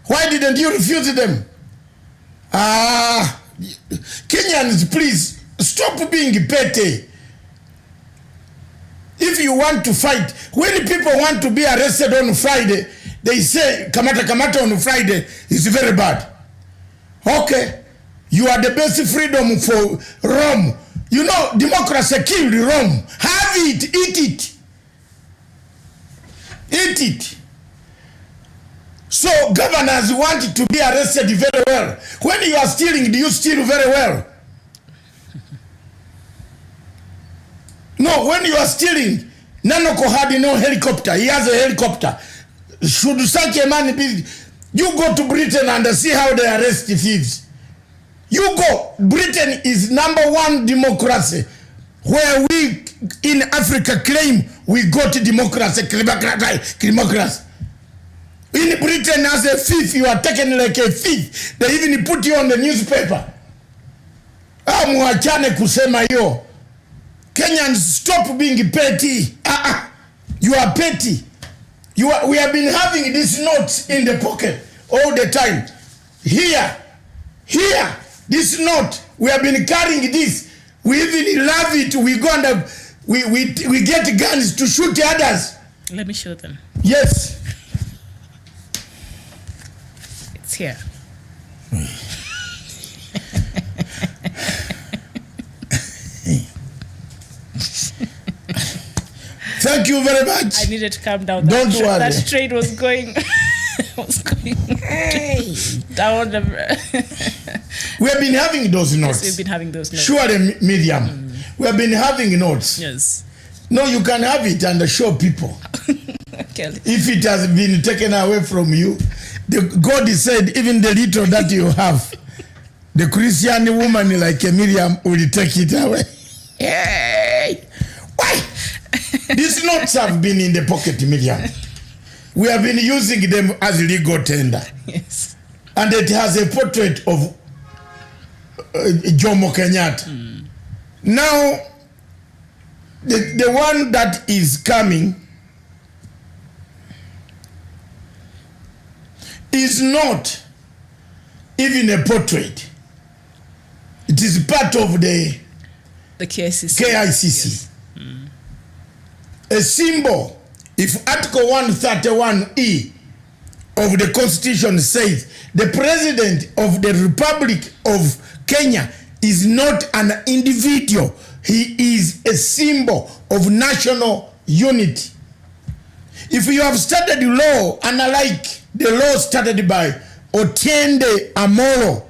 Speaker 4: Why didn't you refuse them? Kenyans, please stop being petty. If you want to fight, when people want to be arrested on Friday, they say kamata on Friday is very bad. Okay, you are the best freedom for Rome. You know, democracy killed Rome. Have it, eat it. Eat it. So governors want to be arrested very well. When you are stealing, do you steal very well? No, when you are stealing, Nanoko had no helicopter. He has a helicopter. Should such a man be... You go to Britain and see how they arrest thieves. You go. Britain is #1 democracy. Where we in Africa claim we got democracy. Democracy. In Britain as a thief, you are taken like a thief. They even put you on the newspaper. Muachane kusema yo. Kenyans, stop being petty. You are petty. We have been having these notes in the pocket all the time. Here, this note, we have been carrying this. We even love it. We go and we get guns to shoot others.
Speaker 8: Let me show them.
Speaker 4: Yes.
Speaker 8: It's here.
Speaker 4: Thank you very much.
Speaker 8: I needed to calm down.
Speaker 4: Don't worry.
Speaker 8: That trade was going down.
Speaker 4: We have been having those notes.
Speaker 8: Yes, we've been having those notes.
Speaker 4: Surely, Miriam. We have been having notes.
Speaker 8: Yes.
Speaker 4: No, you can have it and show people.
Speaker 8: Okay.
Speaker 4: If it has been taken away from you, God said, even the little that you have, the Christian woman like Miriam will take it away. Hey! Why? These notes have been in the pocket, Miriam. We have been using them as legal tender.
Speaker 8: Yes.
Speaker 4: And it has a portrait of Jomo Kenyatta. Now, the one that is coming is not even a portrait. It is part of the KICC.
Speaker 8: Yes.
Speaker 4: A symbol. If Article 131E of the Constitution says the President of the Republic of Kenya is not an individual, he is a symbol of national unity. If you have studied law, unlike the law started by Otiende Amolo,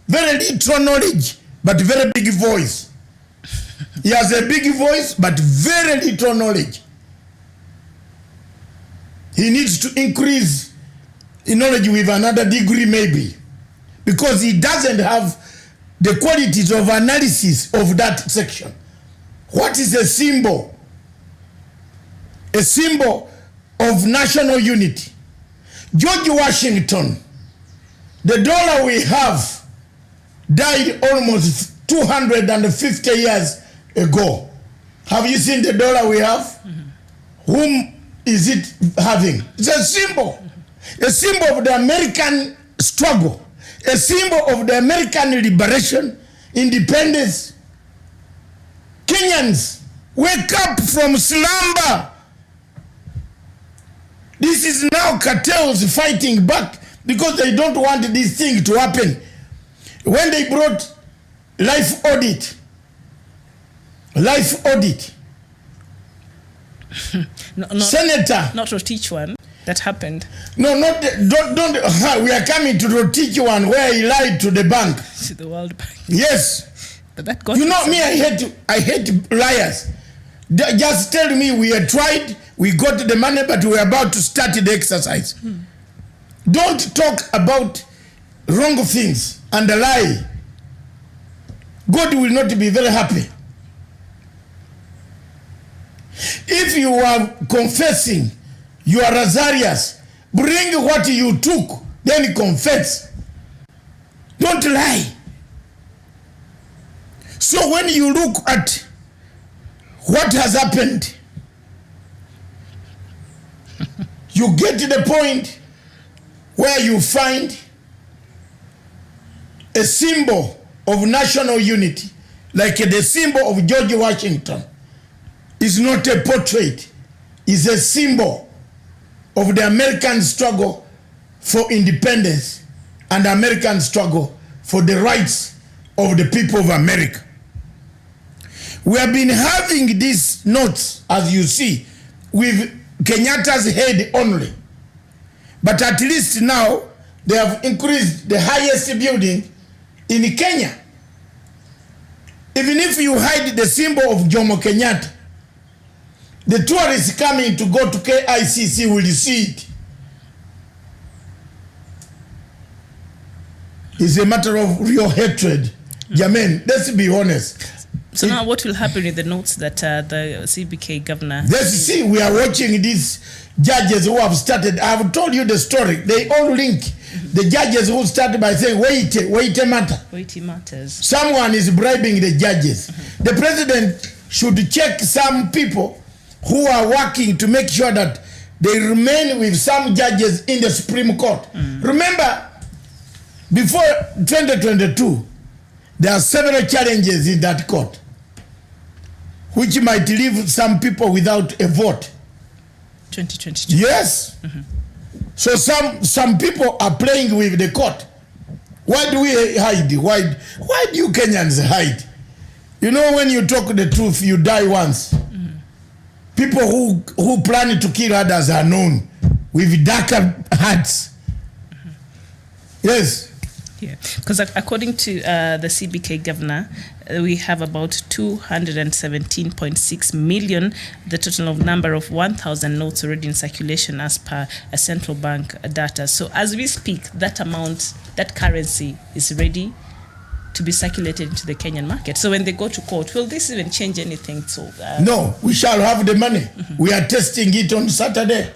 Speaker 4: very little knowledge, but very big voice. He has a big voice, but very little knowledge. He needs to increase in knowledge with another degree maybe. because he doesn't have the qualities of analysis of that section. What is a symbol? A symbol of national unity. George Washington, the dollar we have, died almost 250 years ago. Have you seen the dollar we have? Mm-hmm. Whom is it having? It's a symbol. A symbol of the American struggle. A symbol of the American liberation, independence. Kenyans, wake up from slumber. This is now cartels fighting back because they don't want this thing to happen. When they brought life audit, Senator.
Speaker 8: Not to teach one. That happened.
Speaker 4: No, not don't. We are coming to the teach one where he lied to the bank.
Speaker 8: To the World Bank.
Speaker 4: Yes.
Speaker 8: But that got
Speaker 4: you know me. I hate liars. Just tell me we had tried, we got the money, but we are about to start the exercise. Don't talk about wrong things and a lie. God will not be very happy. If you are confessing, you are Lazarus, bring what you took, then confess. Don't lie. So when you look at what has happened, you get to the point where you find a symbol of national unity, like the symbol of George Washington. Is not a portrait, it's a symbol of the American struggle for independence and American struggle for the rights of the people of America. We have been having these notes, as you see, with Kenyatta's head only. But at least now, they have increased the highest building in Kenya. Even if you hide the symbol of Jomo Kenyatta, the tourists coming to go to KICC will see it. It's a matter of real hatred. Jermaine, let's be honest.
Speaker 8: So now what will happen with the notes that the CBK governor...
Speaker 4: Let's see, we are watching these judges who have started. I have told you the story. They all link. The judges who started by saying, wait a matter.
Speaker 8: Wait matters.
Speaker 4: Someone is bribing the judges. The president should check some people who are working to make sure that they remain with some judges in the Supreme Court. Remember, before 2022, there are several challenges in that court, which might leave some people without a vote.
Speaker 8: 2022.
Speaker 4: Yes. So some people are playing with the court. Why do we hide? Why do you Kenyans hide? You know, when you talk the truth, you die once. People who plan to kill others are known with darker hearts. Yes.
Speaker 8: Yeah, because according to the CBK governor, we have about 217.6 million, the total of number of 1,000 notes already in circulation as per a central bank data. So as we speak, that amount, that currency is ready to be circulated into the Kenyan market. So when they go to court, will this even change anything? So
Speaker 4: no, we shall have the money. We are testing it on Saturday.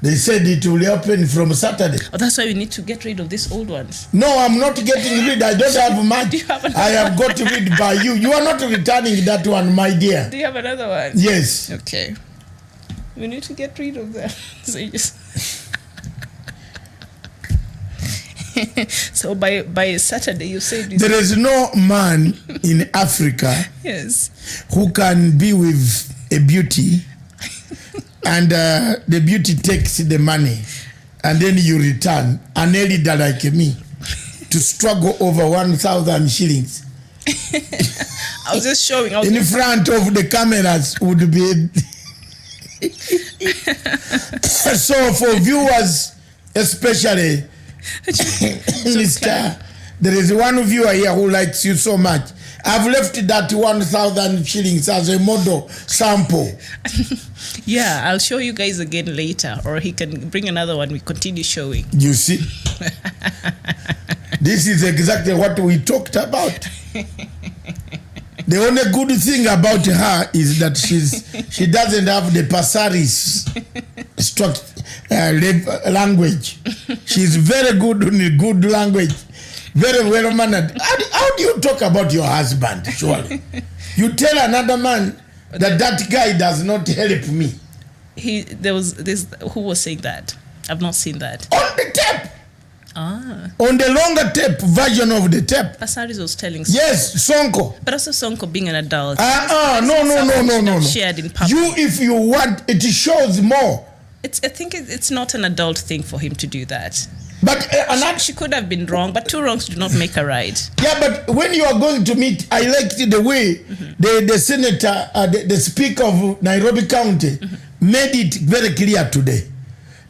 Speaker 4: They said it will happen from Saturday.
Speaker 8: Oh, that's why we need to get rid of these old ones.
Speaker 4: No, I'm not getting rid. I don't have much. I have got rid by you. You are not returning that one, my dear.
Speaker 8: Do you have another one?
Speaker 4: Yes.
Speaker 8: Okay. We need to get rid of them. So you just... So by Saturday, you said...
Speaker 4: There is no man in Africa
Speaker 8: yes,
Speaker 4: who can be with a beauty and the beauty takes the money and then you return, an elder like me, to struggle over 1,000 shillings.
Speaker 8: I was just showing.
Speaker 4: In front of the cameras would be... So for viewers, especially, Mr. There is one viewer here who likes you so much. I've left that 1,000 shillings as a model sample.
Speaker 8: Yeah, I'll show you guys again later, or he can bring another one. We continue showing.
Speaker 4: You see? This is exactly what we talked about. The only good thing about her is that she doesn't have the Pasaris language. She's very good in good language, very well mannered. How do you talk about your husband? Surely, you tell another man that guy does not help me.
Speaker 8: There was this. Who was saying that? I've not seen that.
Speaker 4: On the tape.
Speaker 8: Ah.
Speaker 4: On the longer tape version of the tape.
Speaker 8: Pasaris was telling.
Speaker 4: Yes, Sonko.
Speaker 8: But also Sonko being an adult.
Speaker 4: No.
Speaker 8: Shared in public.
Speaker 4: You, if you want, it shows more.
Speaker 8: I think it's not an adult thing for him to do that.
Speaker 4: But
Speaker 8: she could have been wrong, but two wrongs do not make a right.
Speaker 4: Yeah, but when you are going to meet, I liked the way the senator, the speaker of Nairobi County, made it very clear today.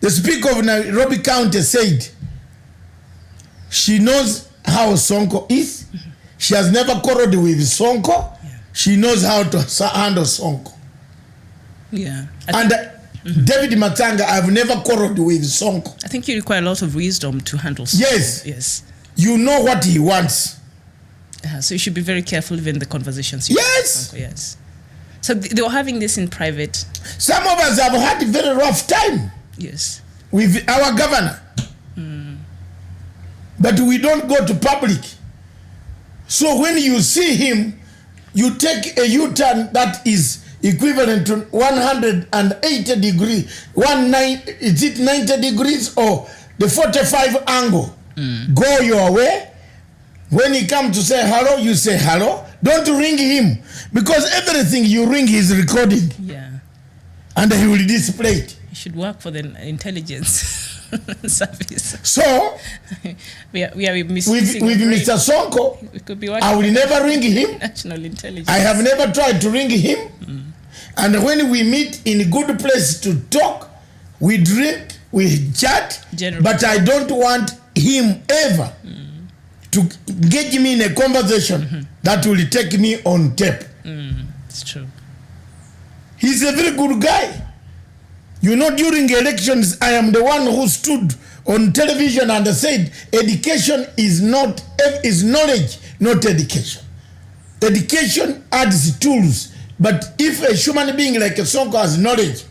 Speaker 4: The speaker of Nairobi County said she knows how Sonko is. She has never quarreled with Sonko.
Speaker 8: Yeah.
Speaker 4: She knows how to handle Sonko.
Speaker 8: Yeah.
Speaker 4: And David Matanga, I've never quarreled with Sonko.
Speaker 8: I think you require a lot of wisdom to handle Sonko.
Speaker 4: Yes.
Speaker 8: Yes.
Speaker 4: You know what he wants.
Speaker 8: So you should be very careful even in the conversations.
Speaker 4: Yes.
Speaker 8: Sonko, yes. So they were having this in private.
Speaker 4: Some of us have had a very rough time.
Speaker 8: Yes.
Speaker 4: With our governor. But we don't go to public. So when you see him, you take a U-turn that is equivalent to 180 degrees. Is it 90 degrees or the 45 angle? Go your way. When he comes to say hello, you say hello. Don't ring him, because everything you ring is recorded.
Speaker 8: Yeah.
Speaker 4: And he will display it.
Speaker 8: You should work for the intelligence service.
Speaker 4: So,
Speaker 8: we are
Speaker 4: with Mr. Sonko,
Speaker 8: we could be
Speaker 4: I will never ring him.
Speaker 8: National intelligence.
Speaker 4: I have never tried to ring him. And when we meet in a good place to talk, we drink, we chat, but I don't want him ever to engage me in a conversation that will take me on tape.
Speaker 8: It's true.
Speaker 4: He's a very good guy. You know, during elections, I am the one who stood on television and said, education is knowledge, not education. Education adds tools, but if a human being like a Sonko has knowledge,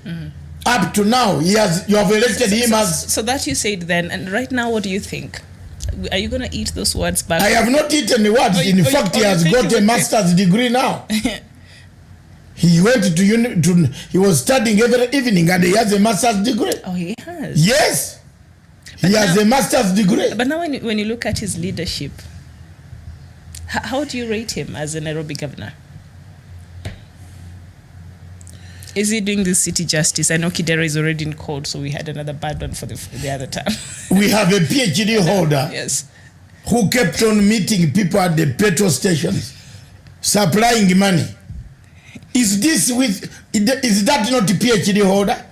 Speaker 4: up to now, you have elected him as...
Speaker 8: So that you said then, and right now, what do you think? Are you going to eat those words back?
Speaker 4: I have not eaten the words. In fact, he has got a master's degree now. He went to he was studying every evening and he has a master's degree.
Speaker 8: Oh, he has?
Speaker 4: Yes. He has a master's degree.
Speaker 8: But now when you look at his leadership, how do you rate him as a Nairobi governor? Is he doing this city justice? I know Kidera is already in court, so we had another bad one for the other time. We
Speaker 4: have a PhD holder
Speaker 8: yes,
Speaker 4: who kept on meeting people at the petrol stations, supplying money. Is that not a PhD holder?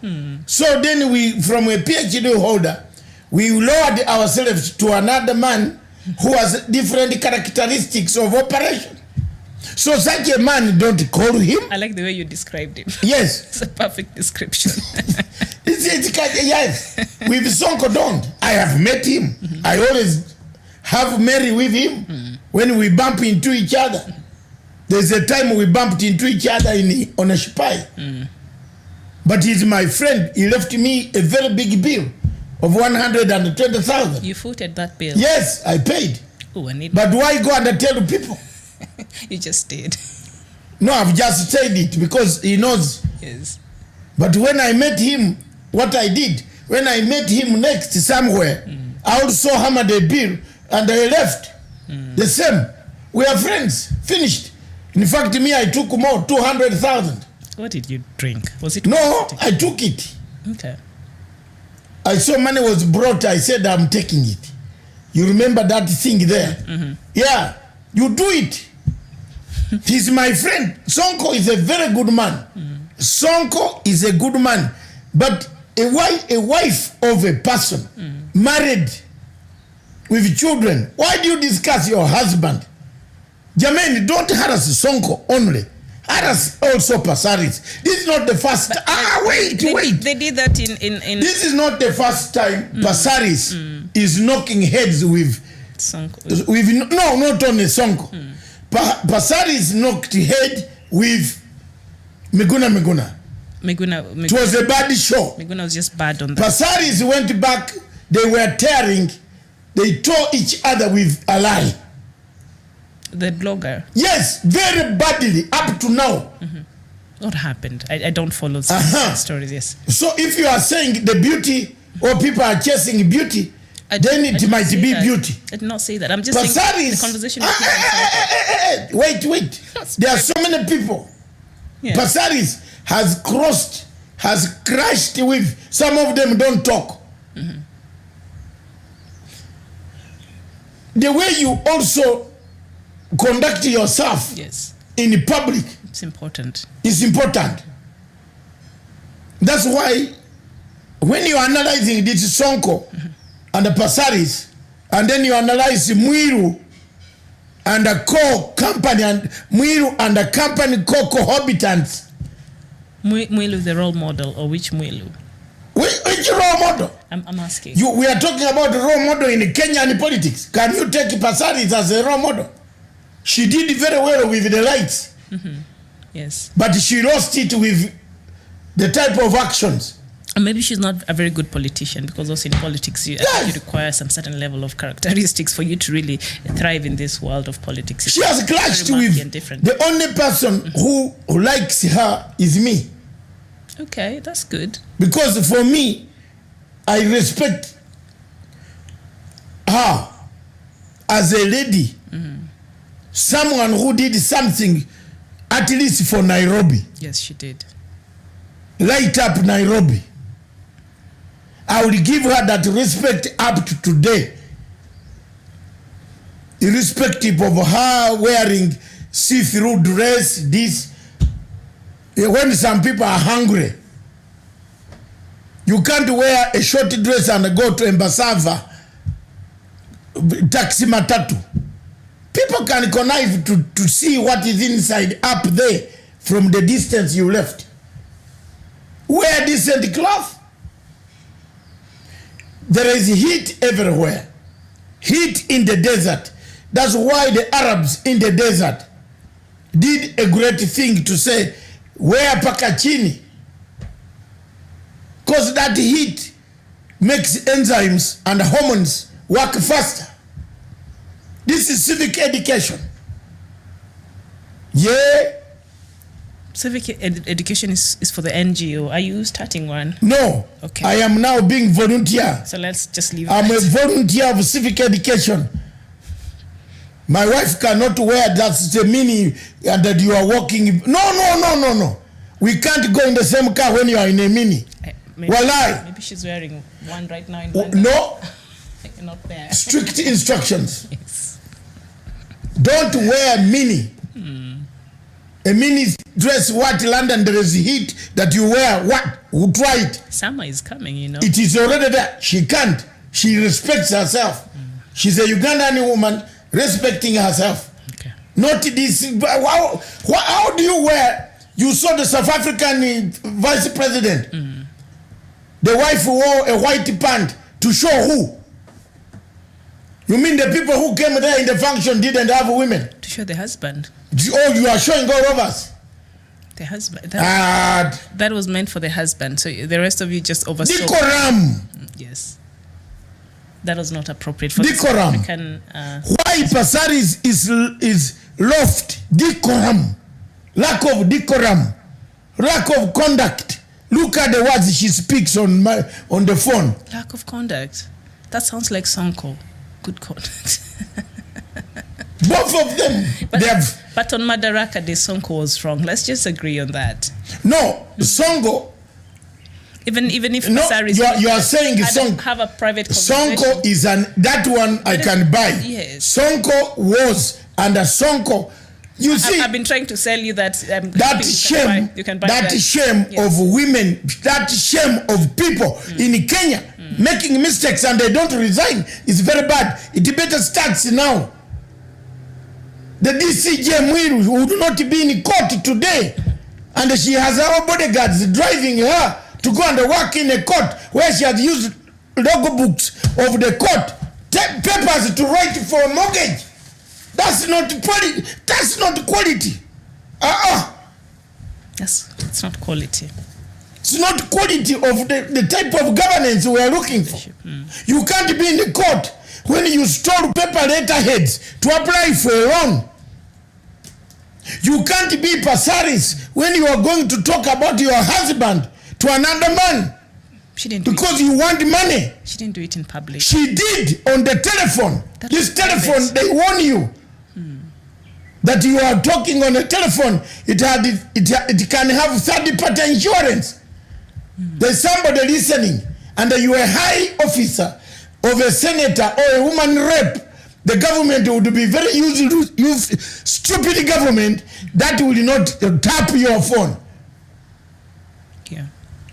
Speaker 4: So then we, from a PhD holder, we lowered ourselves to another man who has different characteristics of operation. So such a man, don't call him.
Speaker 8: I like the way you described him.
Speaker 4: Yes.
Speaker 8: It's a perfect description.
Speaker 4: Yes. With Sonko don't. I have met him. I always have Mary with him when we bump into each other. There's a time we bumped into each other on a Shipai. But he's my friend. He left me a very big bill of 120,000.
Speaker 8: You footed that bill?
Speaker 4: Yes, I paid.
Speaker 8: Ooh,
Speaker 4: but why go and tell people?
Speaker 8: You just did.
Speaker 4: No, I've just said it because he knows.
Speaker 8: Yes.
Speaker 4: But when I met him, what I did, when I met him next somewhere, I also hammered a bill and I left. The same. We are friends. Finished. In fact, me, I took more, 200,000.
Speaker 8: What did you drink? Was it?
Speaker 4: No, I took it.
Speaker 8: Okay.
Speaker 4: I saw money was brought. I said, I'm taking it. You remember that thing there? Yeah, you do it. He's my friend. Sonko is a very good man. Sonko is a good man. But a wife of a person married with children, why do you discuss your husband? Jermaine, don't harass Sonko only. Harass also Pasaris. This is not the first time. Wait.
Speaker 8: They did that in...
Speaker 4: This is not the first time Pasaris is knocking heads with
Speaker 8: Sonko.
Speaker 4: With no, not only Sonko. Pasaris knocked head with Miguna. It was a bad show.
Speaker 8: Miguna was just bad on that.
Speaker 4: Pasaris went back, they were tearing, they tore each other with a lie.
Speaker 8: The blogger?
Speaker 4: Yes, very badly, up to now.
Speaker 8: What happened? I don't follow stories, yes.
Speaker 4: So if you are saying the beauty, or people are chasing beauty, then it might be beauty.
Speaker 8: I did not say that. I'm just saying the conversation.
Speaker 4: Wait. There are so many people. Yeah. Pasaris has crashed with, some of them don't talk. The way you also conduct yourself in public,
Speaker 8: it's important.
Speaker 4: It's important. That's why when you are analyzing this Sonko and the Pasaris, and then you analyze Mwilu and the co-company, and Mwilu and the company co-cohabitants.
Speaker 8: Mwilu the role model, or which Mwilu?
Speaker 4: Which role model?
Speaker 8: I'm asking.
Speaker 4: We are talking about the role model in Kenyan politics. Can you take Pasaris as a role model? She did very well with the lights.
Speaker 8: Yes.
Speaker 4: But she lost it with the type of actions.
Speaker 8: Maybe she's not a very good politician, because also in politics you require some certain level of characteristics for you to really thrive in this world of politics.
Speaker 4: She has clashed with the only person who likes her is me.
Speaker 8: Okay, that's good.
Speaker 4: Because for me, I respect her as a lady. Someone who did something at least for Nairobi.
Speaker 8: Yes, she did.
Speaker 4: Light up Nairobi. I will give her that respect up to today. Irrespective of her wearing see-through dress, this. When some people are hungry, you can't wear a short dress and go to Embasava, taxi matatu. People can connive to see what is inside up there from the distance you left. Wear decent cloth. There is heat everywhere. Heat in the desert. That's why the Arabs in the desert did a great thing to say, wear pakachini. Because that heat makes enzymes and hormones work faster. This is civic education. Yeah.
Speaker 8: Civic education is for the NGO. Are you starting one?
Speaker 4: No.
Speaker 8: Okay.
Speaker 4: I am now being volunteer.
Speaker 8: So let's just leave
Speaker 4: I'm
Speaker 8: that.
Speaker 4: a volunteer of civic education. My wife cannot wear that's the mini and that you are walking. No. We can't go in the same car when you are in a mini.
Speaker 8: Maybe she's wearing one right now.
Speaker 4: No.
Speaker 8: You're not there.
Speaker 4: Strict instructions.
Speaker 8: Yes.
Speaker 4: Don't wear mini. A mini dress, what London, there is heat that you wear, what? Who try it?
Speaker 8: Summer is coming, you know.
Speaker 4: It is already there. She can't. She respects herself. She's a Ugandan woman respecting herself.
Speaker 8: Okay.
Speaker 4: Not this. How do you wear? You saw the South African vice president. The wife wore a white pant to show who? You mean the people who came there in the function didn't have women?
Speaker 8: To show the husband.
Speaker 4: Oh, you are showing all of us.
Speaker 8: The husband. That was meant for the husband. So the rest of you just oversaw.
Speaker 4: Decorum.
Speaker 8: Yes. That was not appropriate for
Speaker 4: decorum.
Speaker 8: The African.
Speaker 4: Why Pasaris is loft? Decorum. Lack of decorum. Lack of conduct. Look at the words she speaks on the phone.
Speaker 8: Lack of conduct. That sounds like Sonko. Good conduct.
Speaker 4: Both of them.
Speaker 8: But on Madaraka, the Sonko was wrong. Let's just agree on that.
Speaker 4: No, Sonko.
Speaker 8: Even if
Speaker 4: no,
Speaker 8: Pasaris
Speaker 4: you are saying Sonko
Speaker 8: have a private conversation.
Speaker 4: Sonko is that one I can buy.
Speaker 8: Yes.
Speaker 4: Sonko was under Sonko. You see,
Speaker 8: I've been trying to sell you that
Speaker 4: that shame,
Speaker 8: you can buy
Speaker 4: that shame
Speaker 8: yes.
Speaker 4: of women, that shame of people in Kenya making mistakes and they don't resign is very bad. It better starts now. The DCJ Mwilu would not be in court today, and she has her bodyguards driving her to go and work in a court where she has used logbooks of the court papers to write for a mortgage. That's not quality. That's not quality.
Speaker 8: It's not quality.
Speaker 4: It's not quality of the type of governance we are looking for. You can't be in the court when you store paper letterheads to apply for a loan. You can't be Pasaris when you are going to talk about your husband to another man.
Speaker 8: She didn't
Speaker 4: because you want money.
Speaker 8: She didn't do it in public.
Speaker 4: She did on the telephone. This telephone, they warn you that you are talking on a telephone. It can have third-party insurance. There's somebody listening, and you are a high officer of a senator or a woman rep. The government would be very stupid government that will not tap your phone.
Speaker 8: Yeah.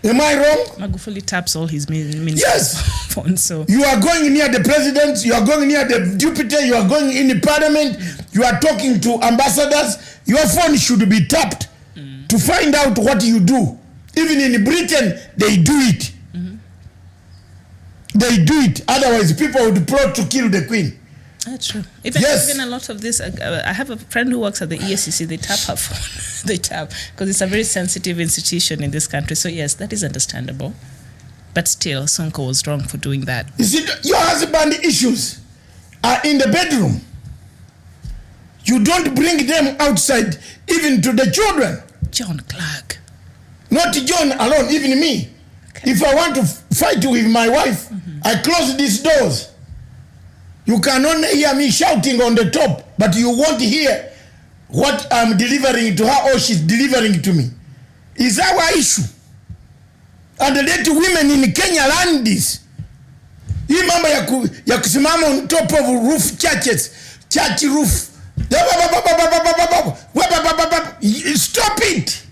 Speaker 4: Am I wrong?
Speaker 8: Magufuli taps all his ministers'
Speaker 4: yes.
Speaker 8: phone. So
Speaker 4: you are going near the president, you are going near the deputy, you are going in the parliament, you are talking to ambassadors. Your phone should be tapped to find out what you do. Even in Britain, they do it. They do it. Otherwise, people would plot to kill the queen.
Speaker 8: That's true. Even a lot of this, I have a friend who works at the ESCC. They tap her phone. They tap because it's a very sensitive institution in this country. So yes, that is understandable. But still, Sonko was wrong for doing that.
Speaker 4: You see, your husband issues are in the bedroom. You don't bring them outside, even to the children.
Speaker 8: John Clark.
Speaker 4: Not John alone, even me. Okay. If I want to fight with my wife, I close these doors. You can only hear me shouting on the top, but you won't hear what I'm delivering to her or she's delivering to me. It's our issue. And let women in Kenya learn this. Hii mambo ya kusimama on top of roof churches, church roof. Stop it.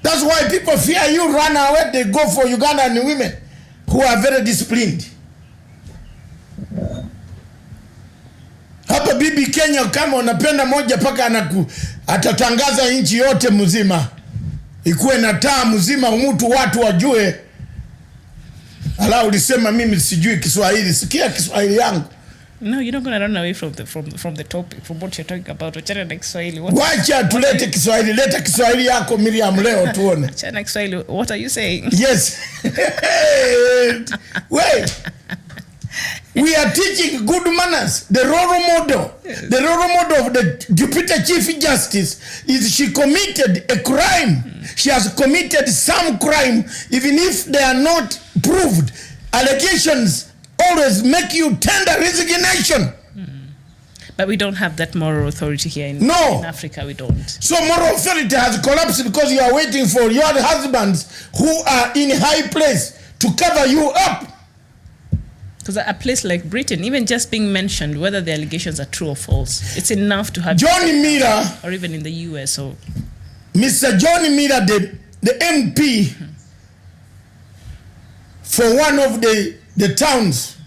Speaker 4: That's why people fear you, run away, they go for Ugandan women who are very disciplined. Hapa bibi Kenya kama unapenda moja paka atatangaza nchi yote mzima. Ikuwe na taa mzima mtu watu wajue. Ala ulisema mimi sijui Kiswahili. Sikia Kiswahili yangu.
Speaker 8: No, you're not going to run away from the topic, from what you're talking about. Wachana na Kiswahili.
Speaker 4: Wacha tulete Kiswahili. Leta Kiswahili yako Miriam leo tuone.
Speaker 8: Wachana na Kiswahili. What are you saying?
Speaker 4: Yes. Wait. We are teaching good manners. The role model. Yes. The role model of the Deputy Chief Justice is she committed a crime. She has committed some crime, even if they are not proved. Allegations always make you tender resignation.
Speaker 8: But we don't have that moral authority here in Africa. We don't.
Speaker 4: So moral authority has collapsed because you are waiting for your husbands who are in high place to cover you up.
Speaker 8: Because a place like Britain, even just being mentioned, whether the allegations are true or false, it's enough to have
Speaker 4: Johnny Miller,
Speaker 8: or even in the US. Or
Speaker 4: Mr. Johnny Miller, the MP for one of the towns,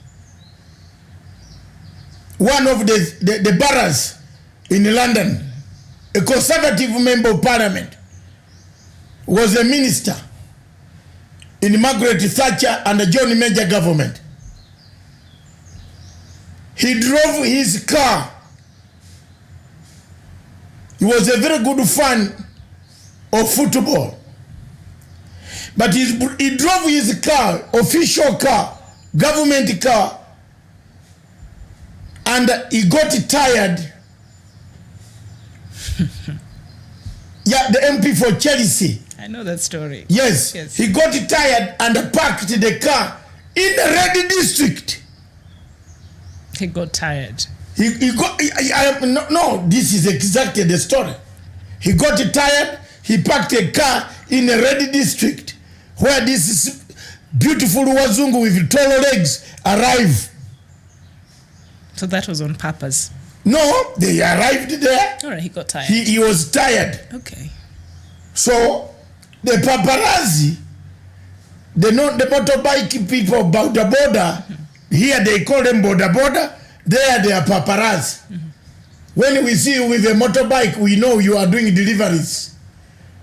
Speaker 4: one of the boroughs in London, a Conservative member of Parliament, was a minister in Margaret Thatcher and the John Major government. He drove his car. He was a very good fan of football. But he drove his car, official car, government car, and he got tired. Yeah, the MP for Chelsea.
Speaker 8: I know that story.
Speaker 4: Yes. He got tired and parked the car in the red district.
Speaker 8: He got tired.
Speaker 4: No, this is exactly the story. He got tired, he parked a car in a red district where this beautiful wazungu with tall legs arrive.
Speaker 8: So that was on purpose?
Speaker 4: No, they arrived there.
Speaker 8: All right, he got tired.
Speaker 4: He was tired.
Speaker 8: Okay.
Speaker 4: So the paparazzi, the motorbike people, boda, here they call them boda, there they are paparazzi. When we see you with a motorbike, we know you are doing deliveries.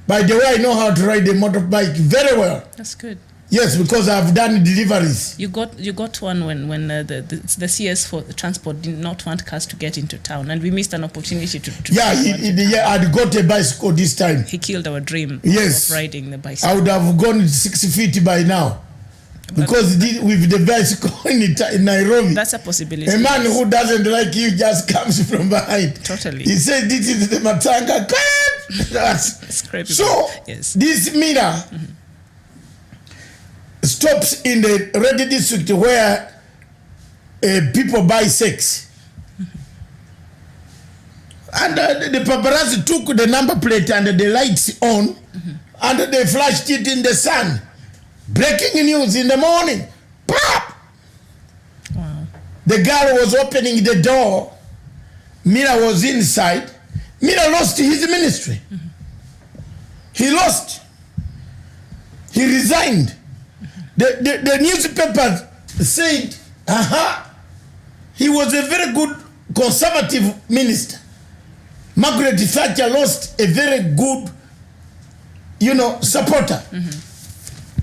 Speaker 4: By the way, I know how to ride a motorbike very well.
Speaker 8: That's good.
Speaker 4: Yes, because I've done deliveries.
Speaker 8: You got one when the CS for the transport did not want cars to get into town, and we missed an opportunity to
Speaker 4: I'd got a bicycle this time.
Speaker 8: He killed our dream
Speaker 4: of
Speaker 8: riding the bicycle.
Speaker 4: I would have gone 6 feet by now. Because with the bicycle in Nairobi,
Speaker 8: that's a possibility.
Speaker 4: A man who doesn't like you just comes from behind.
Speaker 8: Totally.
Speaker 4: He said, "This is the Matanga." So this mirror stops in the Red District where people buy sex. And the paparazzi took the number plate and the lights on, and they flashed it in the sun. Breaking news in the morning. Pop!
Speaker 8: Wow.
Speaker 4: The girl was opening the door. Mira was inside. Mira lost his ministry. He lost. He resigned. The newspaper said, he was a very good conservative minister. Margaret Thatcher lost a very good, supporter.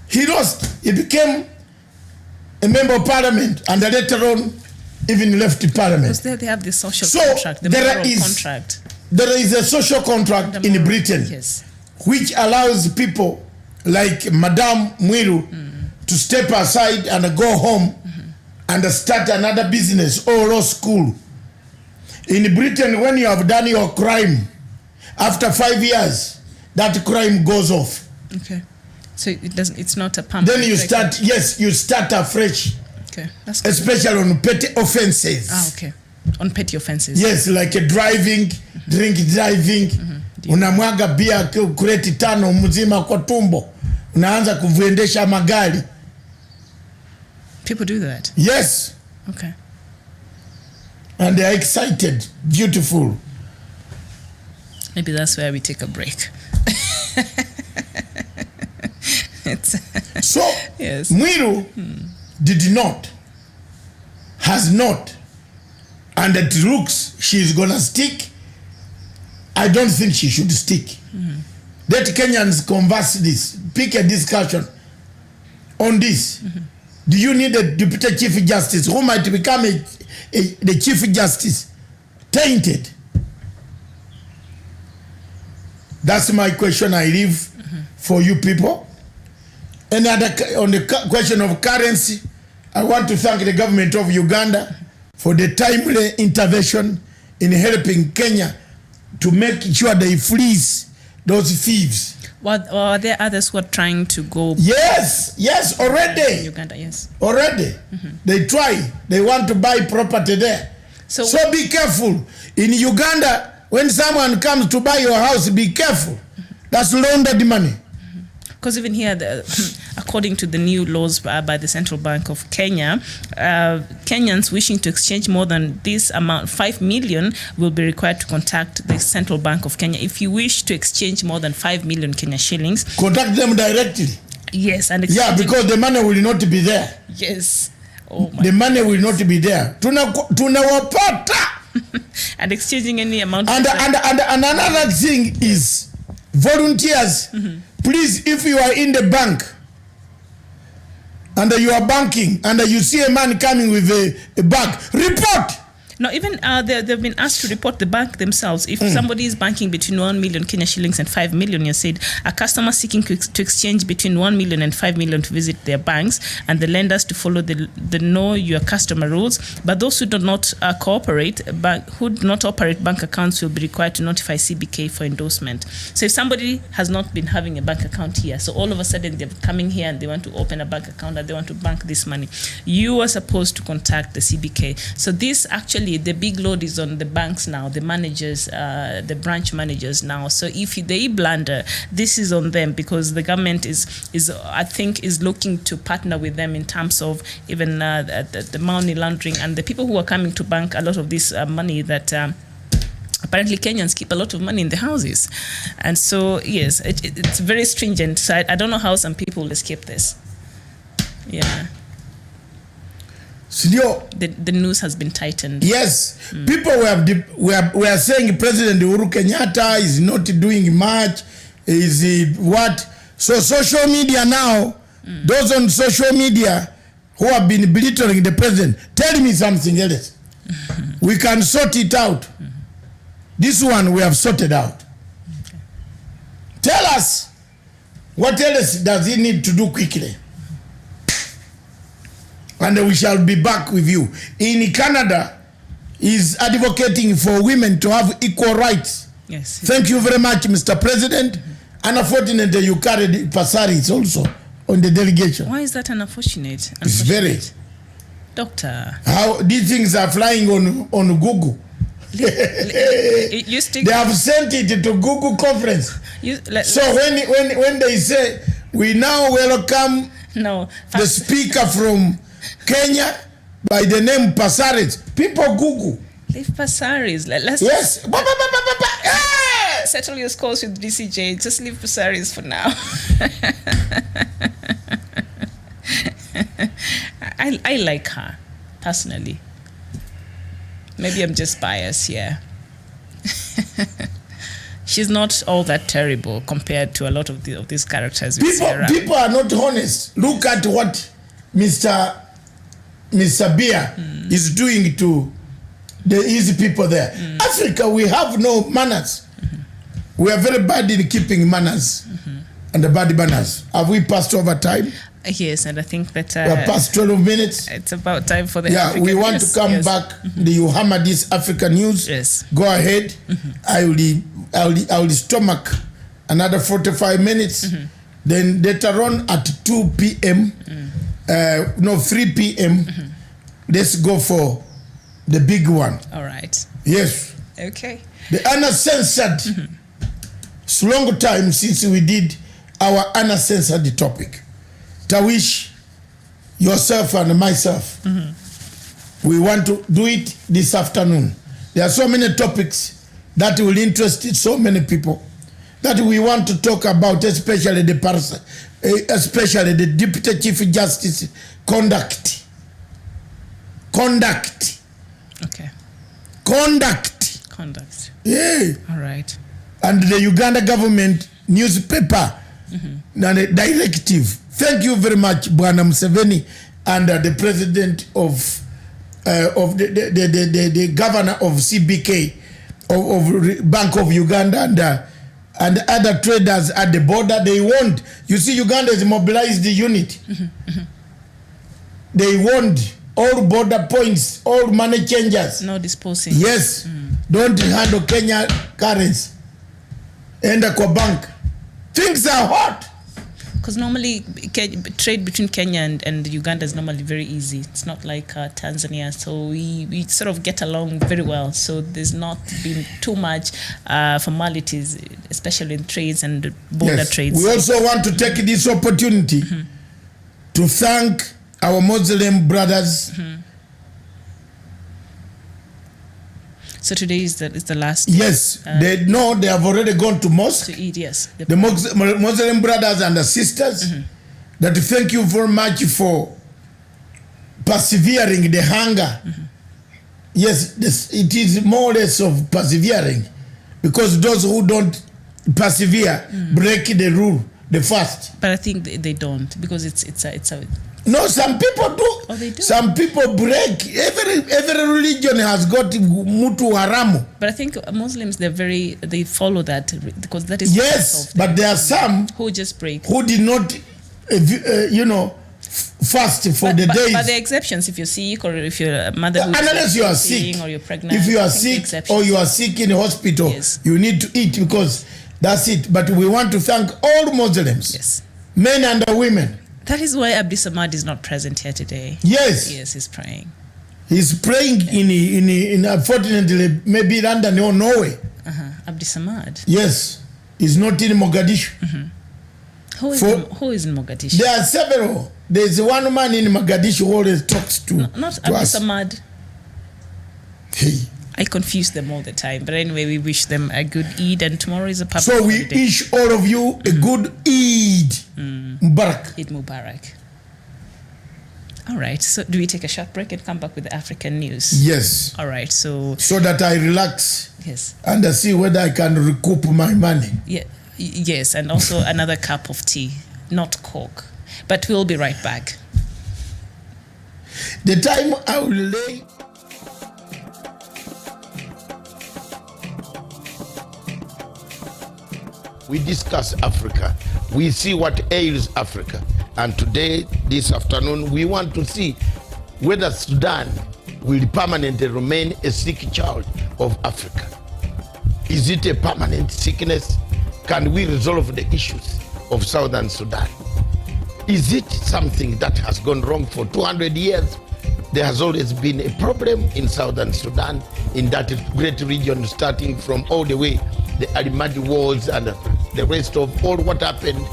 Speaker 4: He lost. He became a member of parliament, and later on, even left the parliament.
Speaker 8: Because there they have the social contract, the contract.
Speaker 4: There is a social contract in Britain, which allows people like Madame Mwilu to step aside and go home and start another business or law school. In Britain, when you have done your crime, after 5 years, that crime goes off.
Speaker 8: Okay. So it doesn't. It's not a permanent.
Speaker 4: Then you start. Yes, you start afresh.
Speaker 8: Okay, that's good.
Speaker 4: Especially on petty offenses.
Speaker 8: Okay, on petty offenses.
Speaker 4: Yes, like driving, drink driving. Unamwaga bia kureti tano mzima kwa tumbo. Unaanza kuvuendesha magari.
Speaker 8: People do that.
Speaker 4: Yes.
Speaker 8: Okay.
Speaker 4: And they are excited, beautiful.
Speaker 8: Maybe that's where we take a break.
Speaker 4: So,
Speaker 8: yes.
Speaker 4: Mwilu has not, and it looks she's gonna stick. I don't think she should stick. Let Kenyans converse this, pick a discussion on this. Do you need a deputy chief justice who might become the chief justice tainted? That's my question I leave for you people. And on the question of currency, I want to thank the government of Uganda for the timely intervention in helping Kenya to make sure they freeze those thieves.
Speaker 8: Well, are there others who are trying to go?
Speaker 4: Yes, already.
Speaker 8: Uganda, yes.
Speaker 4: Already. They try. They want to buy property there. So be careful. In Uganda, when someone comes to buy your house, be careful. That's laundered money.
Speaker 8: Because even here, according to the new laws by the Central Bank of Kenya, Kenyans wishing to exchange more than this amount, 5 million, will be required to contact the Central Bank of Kenya. If you wish to exchange more than 5 million Kenya shillings,
Speaker 4: contact them directly.
Speaker 8: Yes, and
Speaker 4: because the money will not be there.
Speaker 8: Yes. Oh my
Speaker 4: the money will not be there. Tunawapata.
Speaker 8: And exchanging any amount.
Speaker 4: And another thing is volunteers. Please, if you are in the bank and you are banking and you see a man coming with a bag, report.
Speaker 8: No, even they've been asked to report the bank themselves. If somebody is banking between 1 million Kenya shillings and 5 million, you said a customer seeking to exchange between 1 million and 5 million to visit their banks, and the lenders to follow the know your customer rules. But those who do not operate bank accounts will be required to notify CBK for endorsement. So if somebody has not been having a bank account here, so all of a sudden they're coming here and they want to open a bank account and they want to bank this money, you are supposed to contact the CBK. So this actually, the big load is on the banks now, the managers, the branch managers now. So if they blunder, this is on them, because the government is I think is looking to partner with them in terms of even the money laundering and the people who are coming to bank a lot of this money that apparently Kenyans keep a lot of money in the houses. And so yes, it's very stringent. So I don't know how some people will escape this. Yeah. The news has been tightened.
Speaker 4: Yes, people were saying President Uhuru Kenyatta is not doing much. Is it what? So social media now Those on social media who have been belittling the president, tell me something else. We can sort it out. This one we have sorted out. Tell us what else does he need to do quickly. And we shall be back with you. In Canada, he's advocating for women to have equal rights.
Speaker 8: Yes.
Speaker 4: Thank you very much, Mr. President. Unfortunately, you carried Pasaris also on the delegation.
Speaker 8: Why is that unfortunate?
Speaker 4: It's very.
Speaker 8: Doctor.
Speaker 4: How these things are flying on Google.
Speaker 8: You stick.
Speaker 4: They have sent it to Google conference. So when they say we now welcome the speaker from Kenya by the name Pasaris, people Google.
Speaker 8: Leave Pasaris. Let's
Speaker 4: yes.
Speaker 8: Settle your scores with DCJ. Just leave Pasaris for now. I like her personally. Maybe I'm just biased here. She's not all that terrible compared to a lot of these characters we see around.
Speaker 4: People are not honest. Look at what Mr. Beer is doing to the easy people there. Africa, we have no manners. We are very bad in keeping manners and the bad manners. Have we passed over time?
Speaker 8: Yes, and I think that
Speaker 4: we have passed 12 minutes.
Speaker 8: It's about time for the
Speaker 4: African we want to come back. Do you hammer this African news?
Speaker 8: Yes.
Speaker 4: Go ahead. I will stomach another 45 minutes. Then later on at 2 p.m. 3 p.m. Let's go for the big one.
Speaker 8: All right.
Speaker 4: Yes.
Speaker 8: Okay.
Speaker 4: The uncensored. It's a long time since we did our uncensored topic. Tawish, yourself and myself, we want to do it this afternoon. There are so many topics that will interest so many people that we want to talk about, especially the Deputy Chief Justice conduct.
Speaker 8: Okay.
Speaker 4: Conduct. Yeah.
Speaker 8: All right.
Speaker 4: And the Uganda government newspaper and the directive. Thank you very much, Bwana Museveni, and the president of the governor of CBK, of Bank of Uganda, and other traders at the border. They want, you see, Uganda has mobilized the unit. They want all border points, all money changers.
Speaker 8: No disposing.
Speaker 4: Yes. Don't handle Kenya currency. Enda kwa bank. Things are hot.
Speaker 8: Because normally trade between Kenya and Uganda is normally very easy. It's not like Tanzania. So we sort of get along very well. So there's not been too much formalities, especially in trades and border trades.
Speaker 4: We also want to take this opportunity to thank our Muslim brothers.
Speaker 8: So today is the last day.
Speaker 4: Yes, they have already gone to mosque.
Speaker 8: To eat, yes.
Speaker 4: The Muslim brothers and the sisters, that thank you very much for persevering the hunger. Yes, it is more or less of persevering, because those who don't persevere break the rule, the fast.
Speaker 8: But I think they don't, because it's a
Speaker 4: no, some people do.
Speaker 8: Oh, they do.
Speaker 4: Some people break. Every religion has got mutu haramu.
Speaker 8: But I think Muslims, they follow that, because that is
Speaker 4: yes. But there are some
Speaker 8: who just break,
Speaker 4: who did not, fast for the days.
Speaker 8: But there are exceptions. If you're sick, or if you're a mother,
Speaker 4: unless you are sick,
Speaker 8: or you're pregnant,
Speaker 4: if you are sick or you are sick in the hospital, yes, you need to eat, because that's it. But we want to thank all Muslims,
Speaker 8: yes,
Speaker 4: men and women.
Speaker 8: That is why Abdi Samad is not present here today.
Speaker 4: Yes.
Speaker 8: Yes, he's praying.
Speaker 4: He's praying in unfortunately, maybe London or Norway.
Speaker 8: Abdi Samad.
Speaker 4: Yes. He's not in Mogadishu.
Speaker 8: Who is in Mogadishu?
Speaker 4: There are several. There's one man in Mogadishu who always talks to
Speaker 8: not Abdi Samad.
Speaker 4: Hey.
Speaker 8: I confuse them all the time. But anyway, we wish them a good Eid, and tomorrow is a public
Speaker 4: holiday. So we
Speaker 8: holiday.
Speaker 4: wish all of you a good Eid. Mubarak.
Speaker 8: Eid Mubarak. All right. So do we take a short break and come back with the African news?
Speaker 4: Yes.
Speaker 8: All right. So
Speaker 4: that I relax.
Speaker 8: Yes.
Speaker 4: And I see whether I can recoup my money.
Speaker 8: Yeah. Yes. And also another cup of tea, not Coke. But we'll be right back.
Speaker 4: The time I will lay. We discuss Africa. We see what ails Africa. And today, this afternoon, we want to see whether Sudan will permanently remain a sick child of Africa. Is it a permanent sickness? Can we resolve the issues of Southern Sudan? Is it something that has gone wrong for 200 years? There has always been a problem in Southern Sudan, in that great region, starting from all the way the Alimadi Wars and the rest of all what happened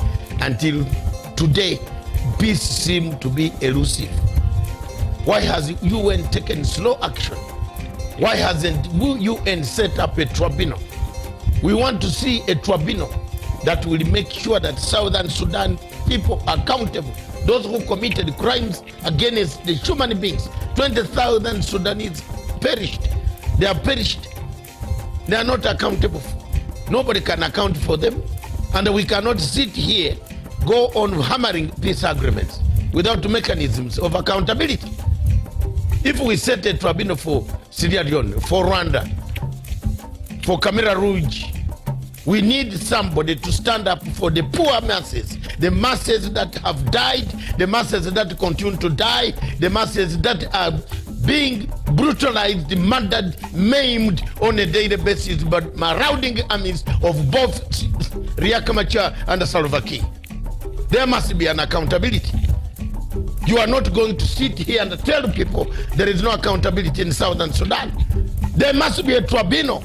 Speaker 4: until today. Peace seems to be elusive. Why has UN taken slow action? Why hasn't UN set up a tribunal? We want to see a tribunal that will make sure that Southern Sudan people are accountable. Those who committed crimes against the human beings. 20,000 Sudanese perished. They are perished. They are not accountable. Nobody can account for them. And we cannot sit here, go on hammering peace agreements without mechanisms of accountability. If we set a tribunal for Sierra Leone, for Rwanda, for Camera Rouge, we need somebody to stand up for the poor masses, the masses that have died, the masses that continue to die, the masses that are being brutalized, murdered, maimed on a daily basis by marauding armies of both Riek Machar and Salva Kiir. There must be an accountability. You are not going to sit here and tell people there is no accountability in Southern Sudan. There must be a tribunal.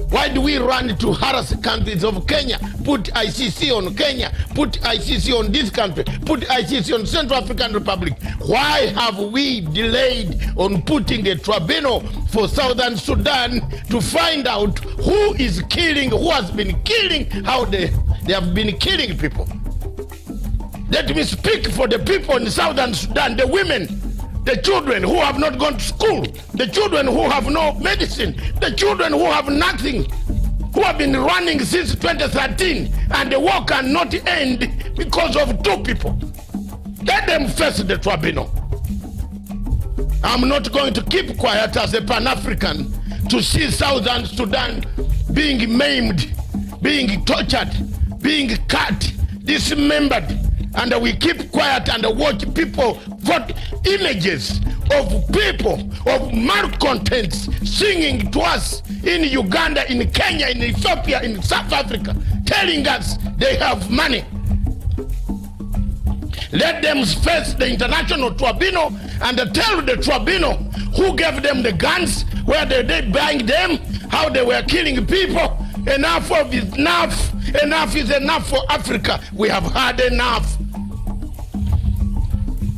Speaker 4: Why do we run to harass countries of Kenya, put ICC on Kenya, put ICC on this country, put ICC on Central African Republic? Why have we delayed on putting a tribunal for Southern Sudan to find out who is killing, who has been killing, how they have been killing people? Let me speak for the people in Southern Sudan, the women, the children who have not gone to school, the children who have no medicine, the children who have nothing, who have been running since 2013, and the war cannot end because of two people. Let them face the tribunal. I'm not going to keep quiet as a Pan-African to see Southern Sudan being maimed, being tortured, being cut, dismembered. And we keep quiet and watch people got images of people, of malcontents singing to us in Uganda, in Kenya, in Ethiopia, in South Africa, telling us they have money. Let them face the international tribunal and tell the tribunal who gave them the guns, where they buying them, how they were killing people. Enough of is enough. Enough is enough for Africa. We have had enough.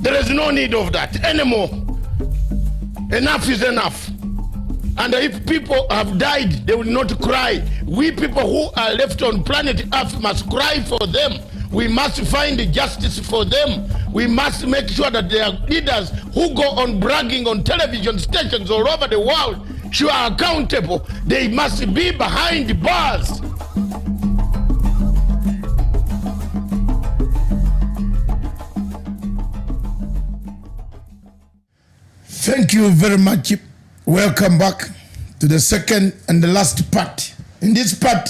Speaker 4: There is no need of that anymore. Enough is enough. And if people have died, they will not cry. We people who are left on planet Earth must cry for them. We must find justice for them. We must make sure that there are leaders who go on bragging on television stations all over the world, who are accountable. They must be behind bars. Thank you very much. Welcome back to the second and the last part. In this part,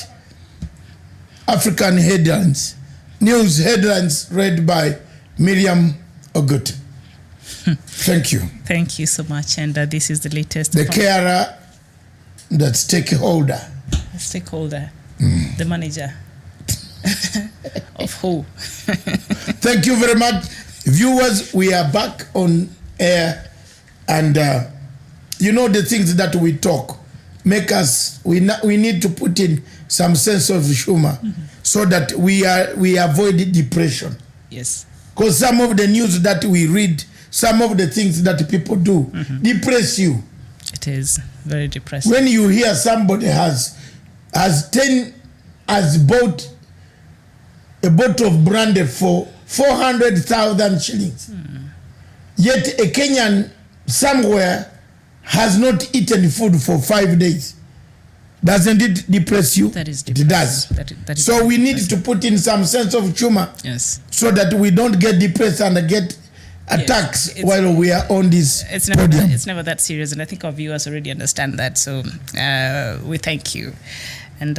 Speaker 4: African headlines, news headlines read by Miriam Ogut. Thank you.
Speaker 8: Thank you so much. And this is the latest.
Speaker 4: The carer, the stakeholder.
Speaker 8: The stakeholder, the manager of who?
Speaker 4: Thank you very much. Viewers, we are back on air. And you know, the things that we talk make us, we need to put in some sense of humor so that we avoid depression.
Speaker 8: Yes.
Speaker 4: Because some of the news that we read, some of the things that people do depress you.
Speaker 8: It is very depressing.
Speaker 4: When you hear somebody has bought a bottle of brandy for 400,000 shillings, yet a Kenyan somewhere has not eaten food for 5 days. Doesn't it depress you?
Speaker 8: That is
Speaker 4: It
Speaker 8: depressed.
Speaker 4: does.
Speaker 8: That is
Speaker 4: So we need
Speaker 8: depressing.
Speaker 4: to put in some sense of humor,
Speaker 8: Yes.
Speaker 4: so that we don't get depressed and get attacks while we are on this podium.
Speaker 8: It's never that serious, and I think our viewers already understand that. So we thank you. And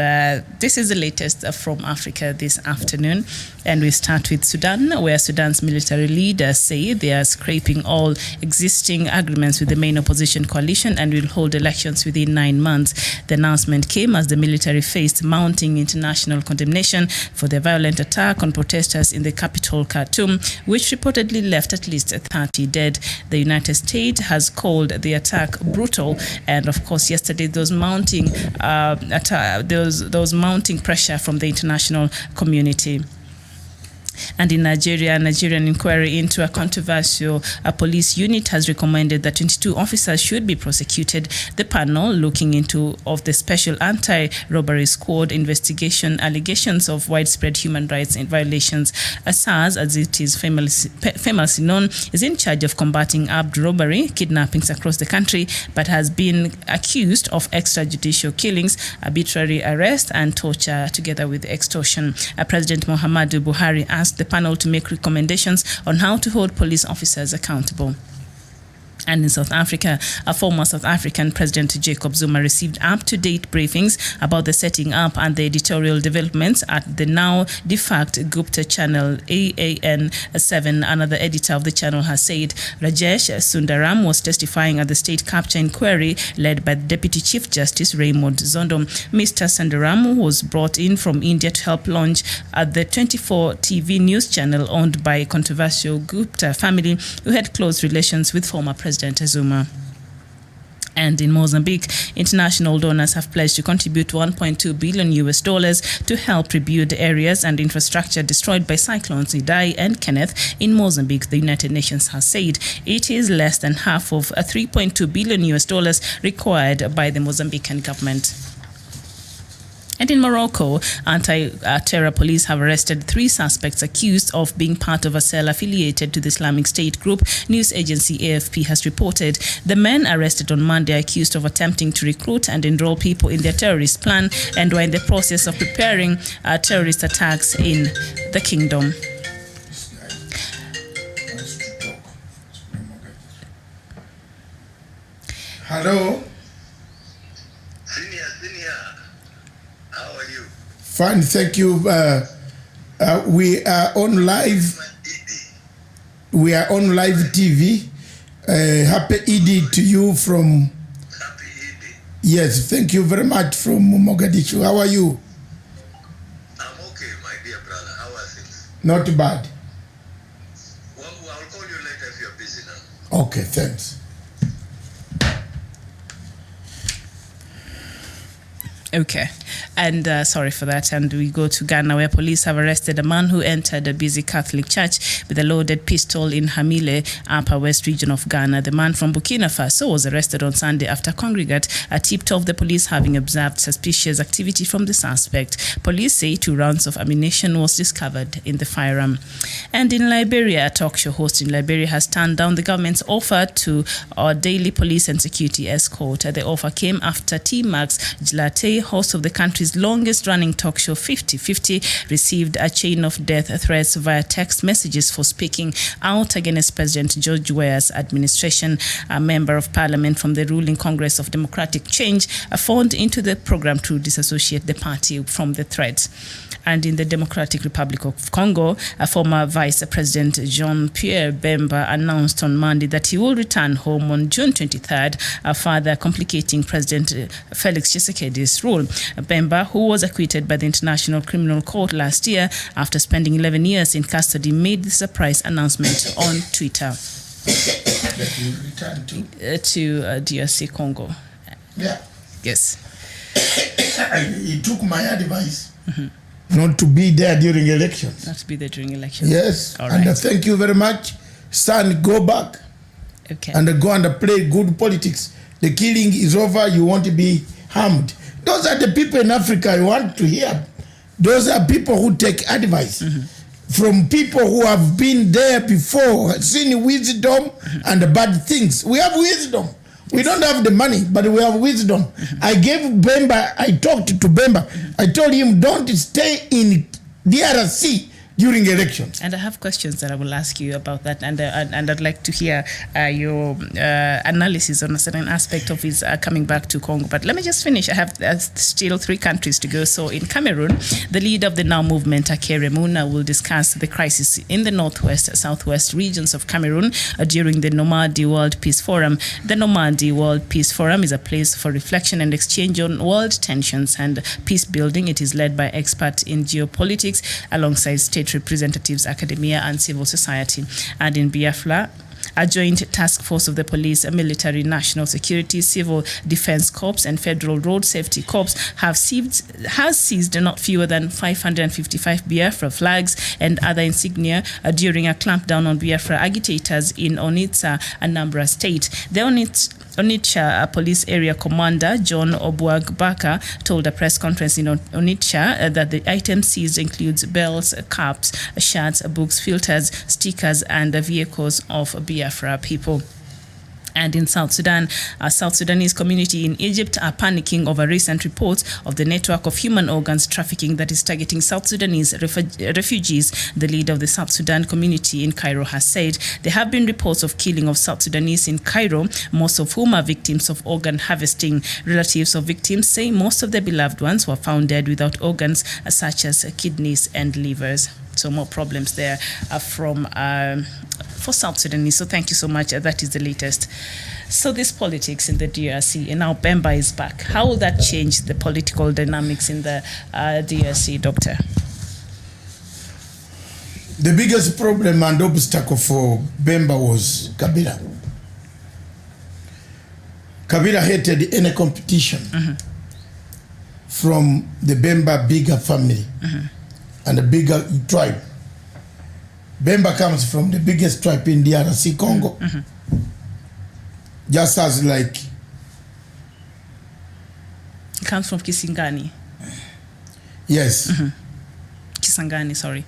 Speaker 8: this is the latest from Africa this afternoon. And we start with Sudan, where Sudan's military leaders say they are scrapping all existing agreements with the main opposition coalition and will hold elections within 9 months. The announcement came as the military faced mounting international condemnation for the violent attack on protesters in the capital, Khartoum, which reportedly left at least 30 dead. The United States has called the attack brutal. And of course, yesterday, those mounting pressure from the international community. And in Nigeria, a Nigerian inquiry into a controversial police unit has recommended that 22 officers should be prosecuted. The panel looking into the Special Anti-Robbery Squad investigation allegations of widespread human rights violations. SARS, as it is famously known, is in charge of combating armed robbery, kidnappings across the country, but has been accused of extrajudicial killings, arbitrary arrest, and torture, together with extortion. President Muhammadu Buhari asked the panel to make recommendations on how to hold police officers accountable. And in South Africa, a former South African President Jacob Zuma received up-to-date briefings about the setting up and the editorial developments at the now defunct Gupta channel AAN7. Another editor of the channel has said Rajesh Sundaram was testifying at the state capture inquiry led by the Deputy Chief Justice Raymond Zondo. Mr. Sundaram was brought in from India to help launch the 24 TV news channel owned by a controversial Gupta family who had close relations with former President Zuma. And in Mozambique, international donors have pledged to contribute $1.2 billion to help rebuild areas and infrastructure destroyed by cyclones Idai and Kenneth in Mozambique. The United Nations has said it is less than half of $3.2 billion required by the Mozambican government. And in Morocco, anti-terror police have arrested 3 suspects accused of being part of a cell affiliated to the Islamic State group, news agency AFP has reported. The men arrested on Monday are accused of attempting to recruit and enroll people in their terrorist plan and were in the process of preparing terrorist attacks in the kingdom.
Speaker 4: Hello?
Speaker 9: Senior. How are you?
Speaker 4: Fine, thank you. We are on live. We are on live TV. Happy Eid to you from...
Speaker 9: Happy Eid.
Speaker 4: Yes, thank you very much from Mogadishu. How are you?
Speaker 9: I'm okay, my dear brother. How are things?
Speaker 4: Not bad.
Speaker 9: Well, I'll call you later if you're busy now.
Speaker 4: Okay, thanks.
Speaker 8: Okay, and sorry for that. And we go to Ghana, where police have arrested a man who entered a busy Catholic church with a loaded pistol in Hamile, Upper West region of Ghana. The man from Burkina Faso was arrested on Sunday after congregants tipped off the police having observed suspicious activity from the suspect. Police say 2 rounds of ammunition was discovered in the firearm. And in Liberia, a talk show host in Liberia has turned down the government's offer to our daily police and security escort. The offer came after T-Max Jlate, host of the country's longest-running talk show 50-50, received a chain of death threats via text messages for speaking out against President George Weah's administration. A member of parliament from the ruling Congress of Democratic Change phoned into the program to disassociate the party from the threats. And in the Democratic Republic of Congo, a former Vice President Jean-Pierre Bemba announced on Monday that he will return home on June 23rd, further complicating President Felix Tshisekedi's rule. Bemba, who was acquitted by the International Criminal Court last year after spending 11 years in custody, made the surprise announcement on Twitter.
Speaker 4: That you return
Speaker 8: to DRC Congo.
Speaker 4: Yeah.
Speaker 8: Yes.
Speaker 4: He took my advice. Not to be there during elections.
Speaker 8: Not to be there during elections.
Speaker 4: Yes.
Speaker 8: All
Speaker 4: and
Speaker 8: right.
Speaker 4: Thank you very much. Son, go back.
Speaker 8: Okay.
Speaker 4: And go and play good politics. The killing is over. You want to be harmed. Those are the people in Africa you want to hear. Those are people who take advice from people who have been there before, seen wisdom and bad things. We have wisdom. We don't have the money, but we have wisdom. I gave Bemba, I talked to Bemba. I told him, don't stay in DRC during elections.
Speaker 8: And I have questions that I will ask you about that, and I'd like to hear your analysis on a certain aspect of his coming back to Congo. But let me just finish. I have still 3 countries to go. So in Cameroon, the leader of the Now movement, Akere Muna, will discuss the crisis in the northwest, southwest regions of Cameroon during the Nomadi World Peace Forum. The Nomadi World Peace Forum is a place for reflection and exchange on world tensions and peace building. It is led by experts in geopolitics alongside state representatives, academia, and civil society. And in Biafra, a joint task force of the police, military, national security, civil defense corps, and federal road safety corps has seized not fewer than 555 Biafra flags and other insignia during a clampdown on Biafra agitators in Onitsha, Anambra State. The Onitsha Police Area Commander John Obuagbaka told a press conference in Onitsha that the items seized includes belts, caps, shirts, books, filters, stickers, and vehicles of Biafra people. And in South Sudan, a South Sudanese community in Egypt are panicking over recent reports of the network of human organs trafficking that is targeting South Sudanese refugees. The leader of the South Sudan community in Cairo has said there have been reports of killing of South Sudanese in Cairo, most of whom are victims of organ harvesting. Relatives of victims say most of their beloved ones were found dead without organs such as kidneys and livers. So more problems there for South Sudanese. So thank you so much. That is the latest. So this politics in the DRC, and now Bemba is back. How will that change the political dynamics in the DRC, Doctor?
Speaker 4: The biggest problem and obstacle for Bemba was Kabila. Kabila hated any competition from the Bemba bigger family and the bigger tribe. Bemba comes from the biggest tribe in DRC Congo. Just as like...
Speaker 8: It comes from Kisangani.
Speaker 4: Yes.
Speaker 8: Kisangani, sorry.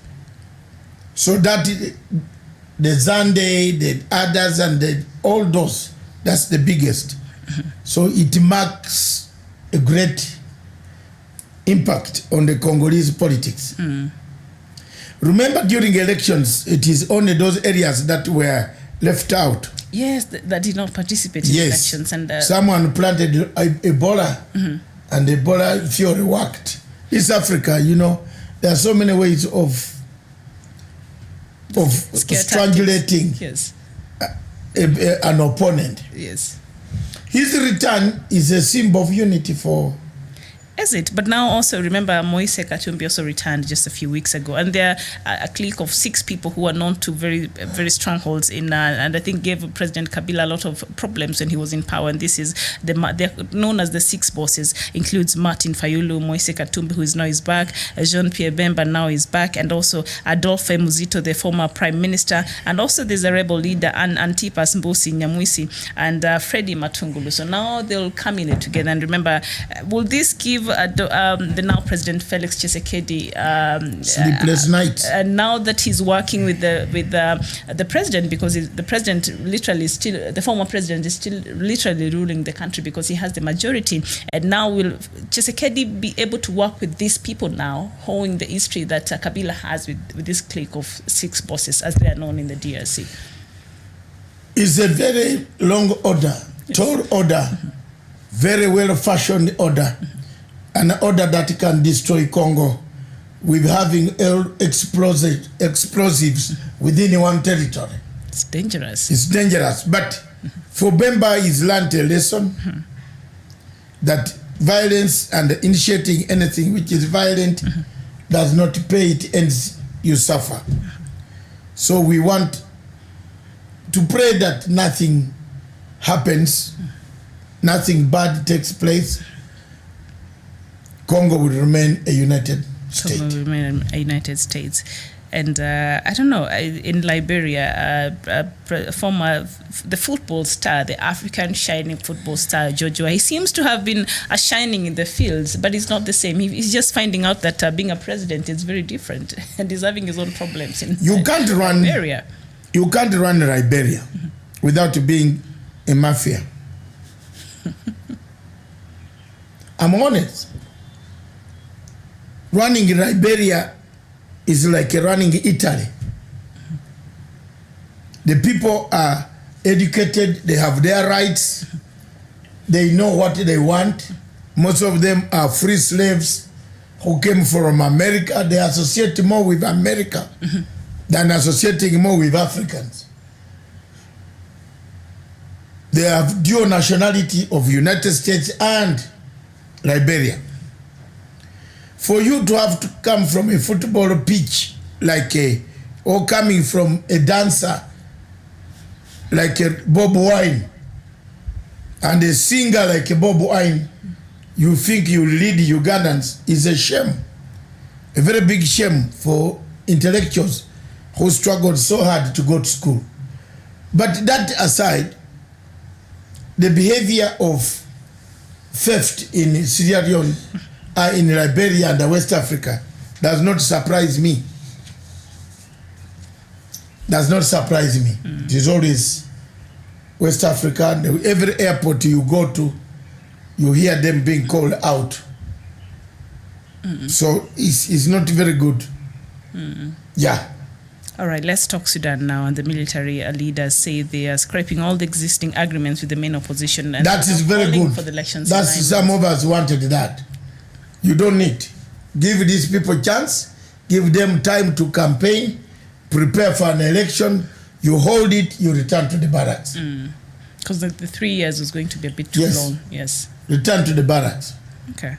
Speaker 4: So that the Zande, the others, and all those, that's the biggest. So it marks a great impact on the Congolese politics. Remember, during elections, it is only those areas that were left out.
Speaker 8: Yes, that did not participate in elections. And
Speaker 4: someone planted Ebola, and Ebola theory worked. East Africa, you know, there are so many ways of strangulating an opponent.
Speaker 8: Yes.
Speaker 4: His return is a symbol of unity for...
Speaker 8: Is it? But now also remember Moise Katumbi also returned just a few weeks ago, and there are a clique of 6 people who are known to very strongholds in and I think gave President Kabila a lot of problems when he was in power. And this is they're known as the 6 bosses. Includes Martin Fayulu, Moise Katumbi, who is now back, Jean-Pierre Bemba now is back, and also Adolphe Muzito, the former prime minister, and also there's a rebel leader Antipas Mbusi Nyamwisi and Freddie Matungulu. So now they'll come in it together. And remember, will this give the now President Felix Tshisekedi
Speaker 4: sleepless nights?
Speaker 8: And now that he's working with the president, because the president literally still, the former president is still literally ruling the country because he has the majority. And now will Tshisekedi be able to work with these people now, holding the history that Kabila has with this clique of 6 bosses, as they are known in the DRC?
Speaker 4: It's a very long order, tall order, very well-fashioned order. An order that can destroy Congo with having explosives within one territory.
Speaker 8: It's dangerous.
Speaker 4: It's dangerous. But for Bemba, he's learned a lesson that violence and initiating anything which is violent does not pay, it ends, you suffer. So we want to pray that nothing happens, nothing bad takes place. Congo will remain a united state.
Speaker 8: Congo will remain a united state. And I don't know, in Liberia, the football star, the African shining football star, Jojo, he seems to have been shining in the fields, but it's not the same. He's just finding out that being a president is very different, and he's having his own problems in Liberia.
Speaker 4: You can't run Liberia without being a mafia. I'm honest. Running Liberia is like running Italy. The people are educated, they have their rights, they know what they want. Most of them are free slaves who came from America. They associate more with America than associating more with Africans. They have dual nationality of United States and Liberia. For you to have to come from a football pitch or coming from a dancer like a Bob Wine and a singer like a Bob Wine, you think you lead Ugandans is a shame. A very big shame for intellectuals who struggled so hard to go to school. But that aside, the behavior of theft in Sierra Leone, in Liberia and West Africa does not surprise me. Does not surprise me. It is always West Africa. Every airport you go to, you hear them being called out. So it's not very good. Yeah.
Speaker 8: All right, let's talk Sudan now. And the military leaders say they are scrapping all the existing agreements with the main opposition. And
Speaker 4: that is very good.
Speaker 8: For the elections.
Speaker 4: That's some of us wanted that. You don't need. Give these people a chance. Give them time to campaign, prepare for an election. You hold it, you return to the barracks.
Speaker 8: Because the 3 years was going to be a bit too long. Yes.
Speaker 4: Return to the barracks.
Speaker 8: Okay.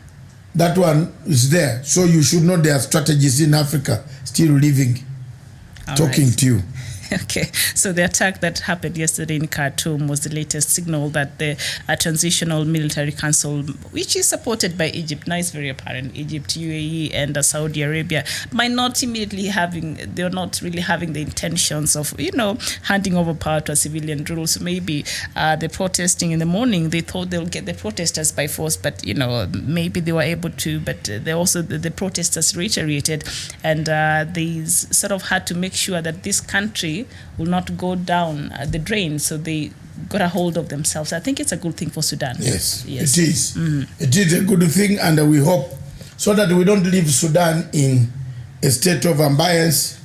Speaker 4: That one is there. So you should know their strategies in Africa still living. Talking to you.
Speaker 8: Okay, so the attack that happened yesterday in Khartoum was the latest signal that the Transitional Military Council, which is supported by Egypt, now it's very apparent, Egypt, UAE, and Saudi Arabia, might not immediately they're not really having the intentions of, handing over power to a civilian rule. So maybe the protesting in the morning, they thought they'll get the protesters by force, but, maybe they were able to, but they also, the protesters reiterated, and they sort of had to make sure that this country will not go down the drain, so they got a hold of themselves. I think it's a good thing for Sudan.
Speaker 4: Yes. It is. It is a good thing, and we hope so that we don't leave Sudan in a state of ambience,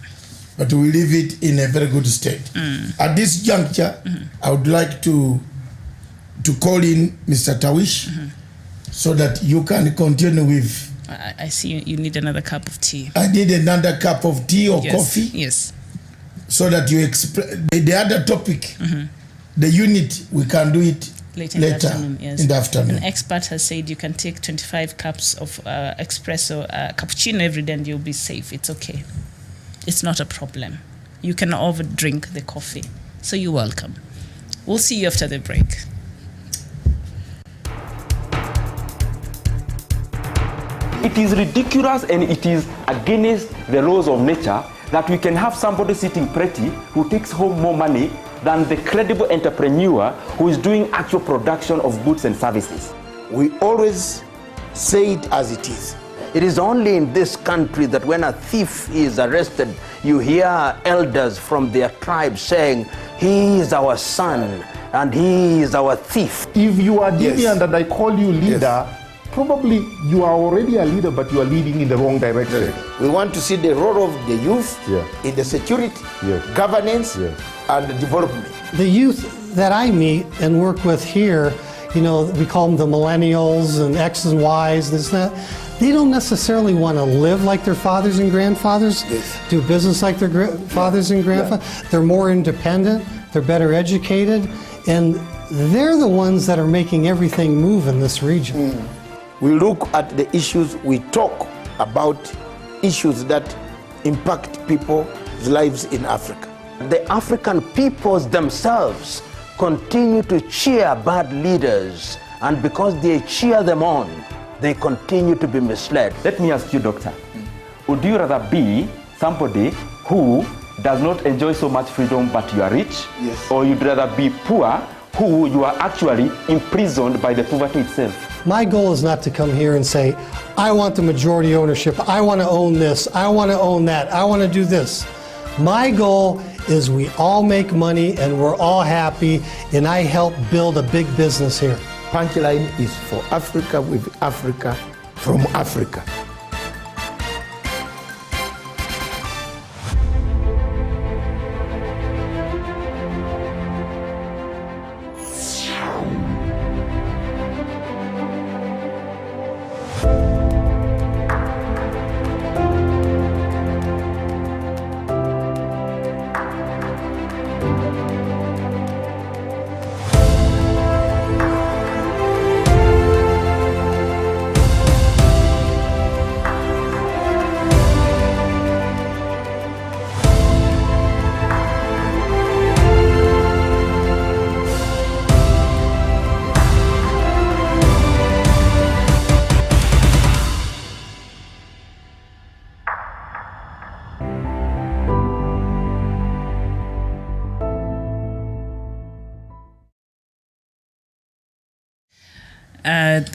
Speaker 4: but we leave it in a very good state. At this juncture, I would like to call in Mr. Tawish so that you can continue with...
Speaker 8: I see you need another cup of tea.
Speaker 4: I need another cup of tea or coffee.
Speaker 8: Yes.
Speaker 4: So that you explain the other topic, the unit, we can do it later in the afternoon.
Speaker 8: An expert has said you can take 25 cups of espresso, cappuccino every day and you'll be safe. It's okay. It's not a problem. You can overdrink the coffee. So you're welcome. We'll see you after the break.
Speaker 3: It is ridiculous and it is against the laws of nature that we can have somebody sitting pretty who takes home more money than the credible entrepreneur who is doing actual production of goods and services.
Speaker 5: We always say it as it is. It is only in this country that when a thief is arrested, you hear elders from their tribe saying, he is our son and he is our thief.
Speaker 6: If you are deviant and I call you leader, probably you are already a leader, but you are leading in the wrong direction.
Speaker 10: We want to see the role of the youth in the security, governance, and development.
Speaker 7: The youth that I meet and work with here, we call them the millennials and X's and Y's, this and that. They don't necessarily want to live like their fathers and grandfathers, do business like their fathers and grandfathers. They're more independent, they're better educated, and they're the ones that are making everything move in this region.
Speaker 10: We look at the issues, we talk about issues that impact people's lives in Africa.
Speaker 5: The African peoples themselves continue to cheer bad leaders, and because they cheer them on, they continue to be misled.
Speaker 3: Let me ask you, doctor, would you rather be somebody who does not enjoy so much freedom but you are rich?
Speaker 10: Yes.
Speaker 3: Or you'd rather be poor who you are actually imprisoned by the poverty itself?
Speaker 7: My goal is not to come here and say, I want the majority ownership, I want to own this, I want to own that, I want to do this. My goal is we all make money and we're all happy, and I help build a big business here.
Speaker 10: Punchline is for Africa, with Africa, from Africa.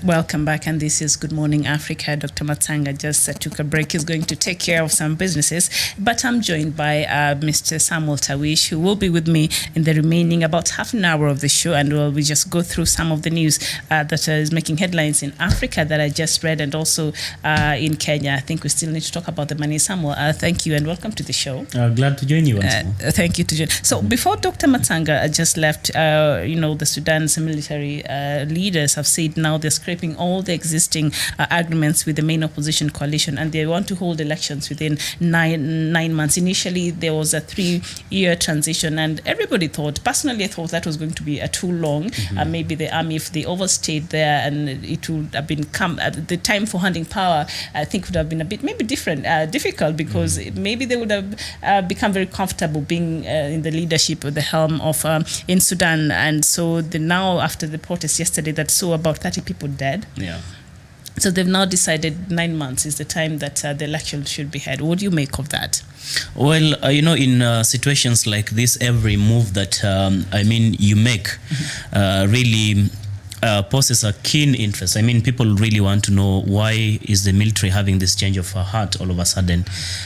Speaker 8: Welcome back, and this is Good Morning Africa. Dr. Matsanga just took a break. He's going to take care of some businesses, but I'm joined by Mr. Samuel Tawish, who will be with me in the remaining about half an hour of the show, and we just go through some of the news that is making headlines in Africa that I just read, and also in Kenya. I think we still need to talk about the money. Samuel, thank you and welcome to the show.
Speaker 11: Glad to join you once more.
Speaker 8: Thank you to join. So before Dr. Matsanga just left, the Sudan's military leaders have said now they're scraping all the existing agreements with the main opposition coalition, and they want to hold elections within nine months. Initially, there was a 3-year transition, and everybody personally I thought that was going to be too long. Maybe the army, if they overstayed there, and it would have been the time for handing power, I think would have been a bit maybe difficult, because maybe they would have become very comfortable being in the leadership or the helm of in Sudan. And so now, after the protest yesterday that saw about 30 people dead.
Speaker 11: Yeah.
Speaker 8: So they've now decided 9 months is the time that the election should be held. What do you make of that?
Speaker 11: Well, in situations like this, every move that you make really poses a keen interest. I mean, people really want to know, why is the military having this change of heart all of a sudden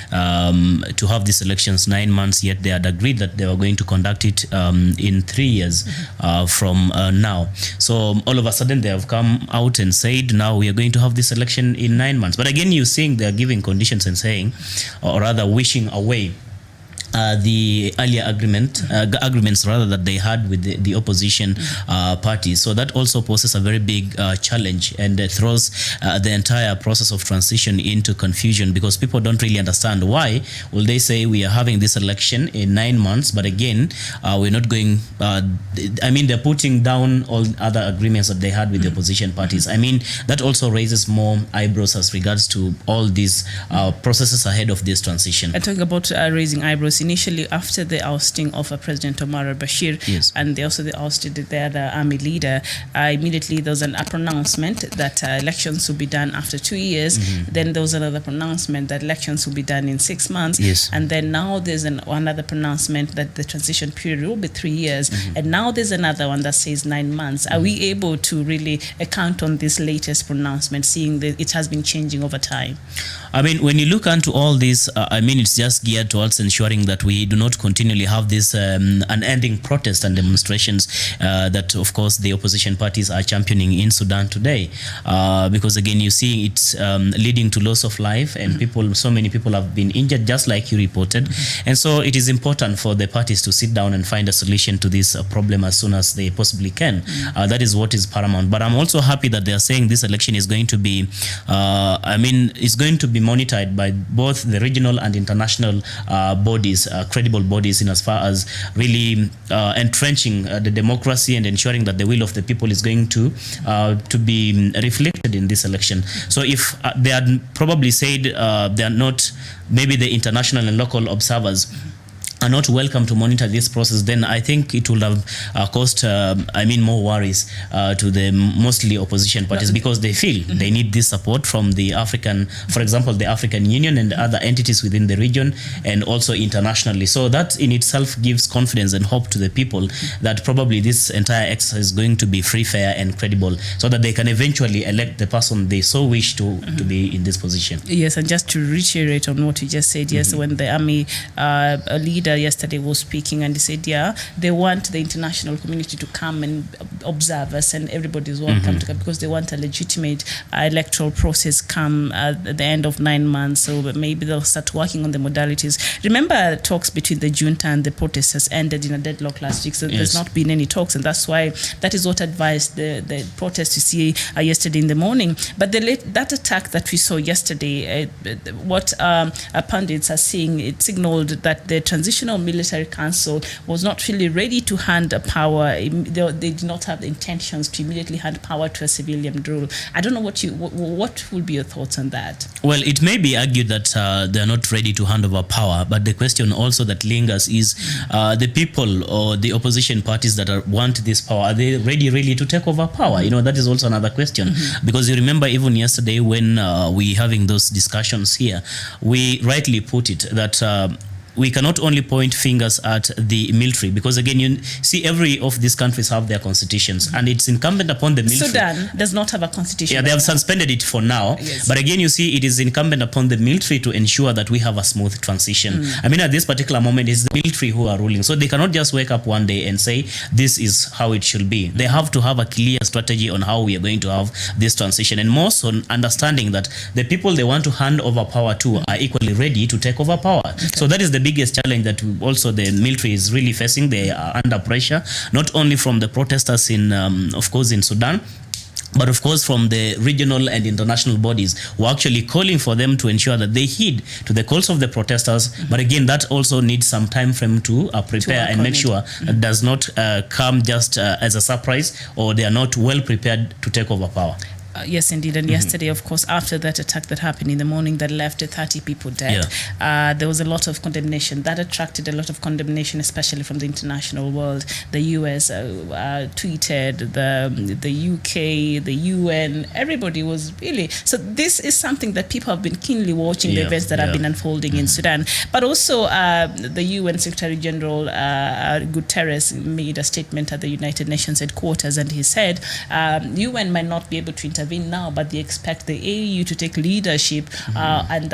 Speaker 11: to have these elections 9 months, yet they had agreed that they were going to conduct it in 3 years from now. So all of a sudden they have come out and said, now we are going to have this election in 9 months. But again, you're seeing they're giving conditions and saying, or rather wishing away the earlier agreements rather that they had with the opposition parties. So that also poses a very big challenge, and throws the entire process of transition into confusion, because people don't really understand why will they say we are having this election in 9 months, but again we're not going they're putting down all other agreements that they had with the opposition parties. I mean, that also raises more eyebrows as regards to all these processes ahead of this transition.
Speaker 8: And talking about raising eyebrows, initially after the ousting of President Omar al-Bashir,
Speaker 11: yes,
Speaker 8: and they ousted the other army leader, immediately there was a pronouncement that elections will be done after 2 years. Then there was another pronouncement that elections will be done in 6 months.
Speaker 11: Yes.
Speaker 8: And then now there's another pronouncement that the transition period will be 3 years. And now there's another one that says 9 months. Are we able to really count on this latest pronouncement, seeing that it has been changing over time?
Speaker 11: I mean, when you look into all this, it's just geared towards ensuring that we do not continually have this unending protest and demonstrations that, of course, the opposition parties are championing in Sudan today. Because, again, you see it's leading to loss of life, and so many people have been injured, just like you reported. And so it is important for the parties to sit down and find a solution to this problem as soon as they possibly can. That is what is paramount. But I'm also happy that they are saying this election is going to be, it's going to be monitored by both the regional and international bodies, credible bodies, in as far as really entrenching the democracy and ensuring that the will of the people is going to be reflected in this election. So if they had probably said they are not, maybe the international and local observers are not welcome to monitor this process, then I think it would have caused, more worries to the mostly opposition parties, because they feel they need this support from the for example, the African Union and other entities within the region, and also internationally. So that in itself gives confidence and hope to the people that probably this entire exercise is going to be free, fair, and credible, so that they can eventually elect the person they so wish to be in this position.
Speaker 8: Yes, and just to reiterate on what you just said, yes, when the army leader yesterday was speaking, and he said, they want the international community to come and observe us, and everybody is welcome to come, because they want a legitimate electoral process come at the end of 9 months. So maybe they'll start working on the modalities. Remember, talks between the junta and the protesters ended in a deadlock last week, so there's not been any talks, and that's why that is what advised the protest you see yesterday in the morning. But that attack that we saw yesterday, what pundits are seeing, it signaled that the Transitional Military Council was not really ready to hand power. They did not have the intentions to immediately hand power to a civilian rule. I don't know what would be your thoughts on that?
Speaker 11: Well, it may be argued that they are not ready to hand over power, but the question also that lingers is the people or the opposition parties that want this power, are they ready really to take over power? You know, that is also another question, because you remember even yesterday when we having those discussions here, we rightly put it that we cannot only point fingers at the military, because again, you see every of these countries have their constitutions, and it's incumbent upon the military.
Speaker 8: Sudan does not have a constitution.
Speaker 11: Yeah, they have suspended it for now.
Speaker 8: Yes.
Speaker 11: But again, you see, it is incumbent upon the military to ensure that we have a smooth transition. I mean, at this particular moment, it's the military who are ruling. So they cannot just wake up one day and say, this is how it should be. They have to have a clear strategy on how we are going to have this transition. And more so, understanding that the people they want to hand over power to are equally ready to take over power. Okay. So that is the biggest challenge that also the military is really facing. They are under pressure, not only from the protesters in, of course, in Sudan, but of course from the regional and international bodies who are actually calling for them to ensure that they heed to the calls of the protesters. But again, that also needs some time frame to prepare and make sure it does not come just as a surprise, or they are not well prepared to take over power.
Speaker 8: Yes, indeed. And yesterday, of course, after that attack that happened in the morning that left 30 people dead, there was a lot of condemnation. That attracted a lot of condemnation, especially from the international world. The US tweeted, the UK, the UN, everybody was really... So this is something that people have been keenly watching, the events that have been unfolding in Sudan. But also, the UN Secretary General Guterres made a statement at the United Nations headquarters, and he said, UN might not be able to intervene now, but they expect the AU to take leadership and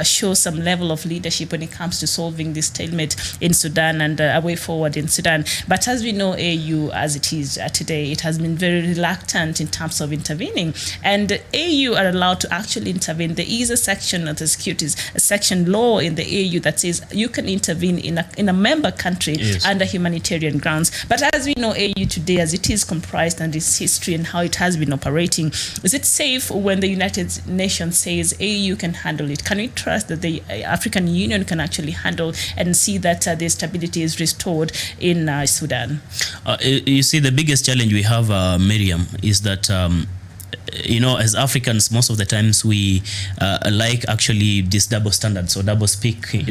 Speaker 8: show some level of leadership when it comes to solving this stalemate in Sudan and a way forward in Sudan. But as we know, AU as it is today, it has been very reluctant in terms of intervening, and AU are allowed to actually intervene. There is a section of the securities, a section law in the AU that says you can intervene in a member country under humanitarian grounds. But as we know, AU today, as it is comprised and its history and how it has been operating, is it safe when the United Nations says AU can handle it? Can we trust that the African Union can actually handle and see that the stability is restored in Sudan?
Speaker 11: You see, the biggest challenge we have, Miriam, is that you know, as Africans, most of the times we like actually this double standards or double speaking,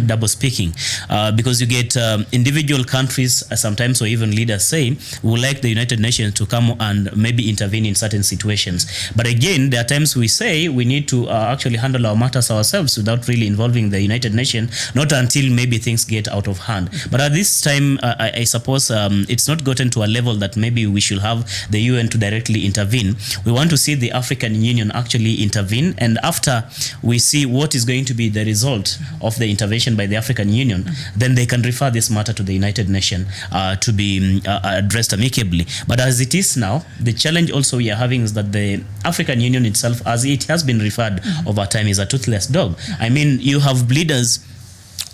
Speaker 11: because you get individual countries sometimes, or even leaders say, we would like the United Nations to come and maybe intervene in certain situations. But again, there are times we say we need to actually handle our matters ourselves without really involving the United Nations, not until maybe things get out of hand. But at this time, I suppose it's not gotten to a level that maybe we should have the UN to directly intervene. We want to see the African Union actually intervene, and after we see what is going to be the result of the intervention by the African Union, then they can refer this matter to the United Nations to be addressed amicably. But as it is now, the challenge also we are having is that the African Union itself, as it has been referred over time, is a toothless dog. I mean, you have leaders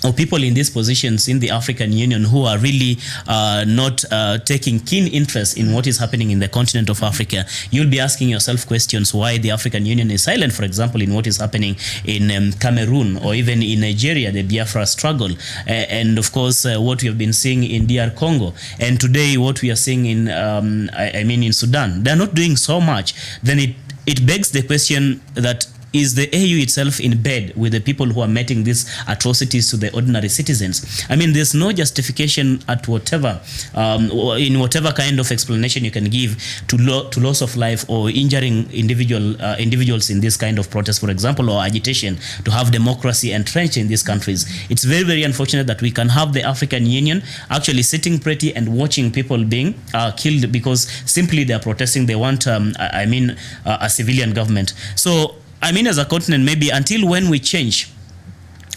Speaker 11: or people in these positions in the African Union who are really not taking keen interest in what is happening in the continent of Africa. You'll be asking yourself questions why the African Union is silent, for example, in what is happening in Cameroon, or even in Nigeria, the Biafra struggle, and of course what we have been seeing in DR Congo, and today what we are seeing in in Sudan. They're not doing so much. Then it begs the question that, is the AU itself in bed with the people who are making these atrocities to the ordinary citizens? I mean, there's no justification at whatever, in whatever kind of explanation you can give to loss of life or injuring individuals in this kind of protest, for example, or agitation to have democracy entrenched in these countries. It's very, very unfortunate that we can have the African Union actually sitting pretty and watching people being killed because simply they are protesting. They want, a civilian government. So, I mean, as a continent, maybe until when we change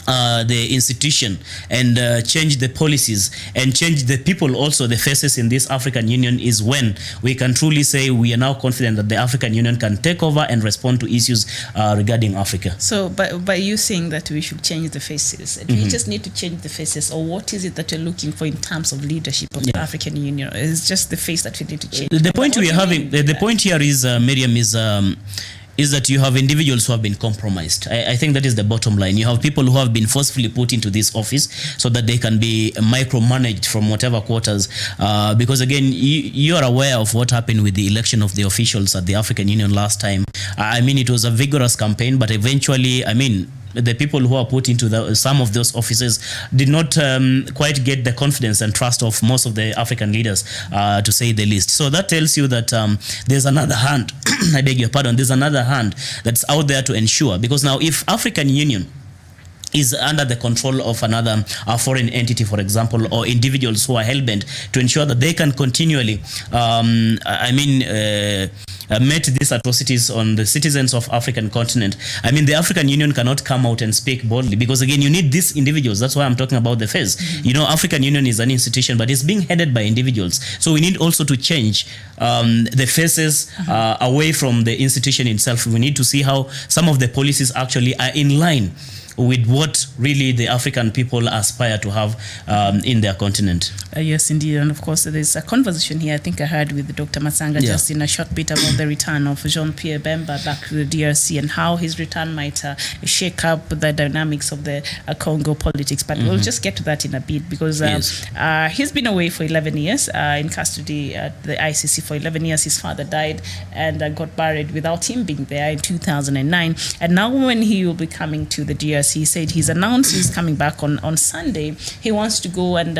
Speaker 11: the institution and change the policies and change the people, also the faces in this African Union, is when we can truly say we are now confident that the African Union can take over and respond to issues regarding Africa.
Speaker 8: So by you saying that we should change the faces, do we just need to change the faces, or what is it that you're looking for in terms of leadership of the African Union? It's just the face that we need to change.
Speaker 11: The point we are having, the point here is, Miriam, is that you have individuals who have been compromised. I think that is the bottom line. You have people who have been forcefully put into this office so that they can be micromanaged from whatever quarters. Because again, you are aware of what happened with the election of the officials at the African Union last time. I mean, it was a vigorous campaign, but eventually, I mean, the people who are put into some of those offices did not quite get the confidence and trust of most of the African leaders, to say the least. So that tells you that there's another hand, I beg your pardon, there's another hand that's out there to ensure. Because now if African Union is under the control of another foreign entity, for example, or individuals who are hell-bent to ensure that they can continually, met these atrocities on the citizens of African continent. I mean, the African Union cannot come out and speak boldly, because again, you need these individuals. That's why I'm talking about the face. You know, African Union is an institution, but it's being headed by individuals. So we need also to change the faces away from the institution itself. We need to see how some of the policies actually are in line with what really the African people aspire to have in their continent.
Speaker 8: Yes, indeed. And of course, there's a conversation here I think I heard with Dr. Matsanga just in a short bit about the return of Jean-Pierre Bemba back to the DRC and how his return might shake up the dynamics of the Congo politics. But we'll just get to that in a bit, because he's been away for 11 years, in custody at the ICC for 11 years. His father died and got buried without him being there in 2009. And now when he will be coming to the DRC, he said he's announced he's coming back on Sunday. He wants to go and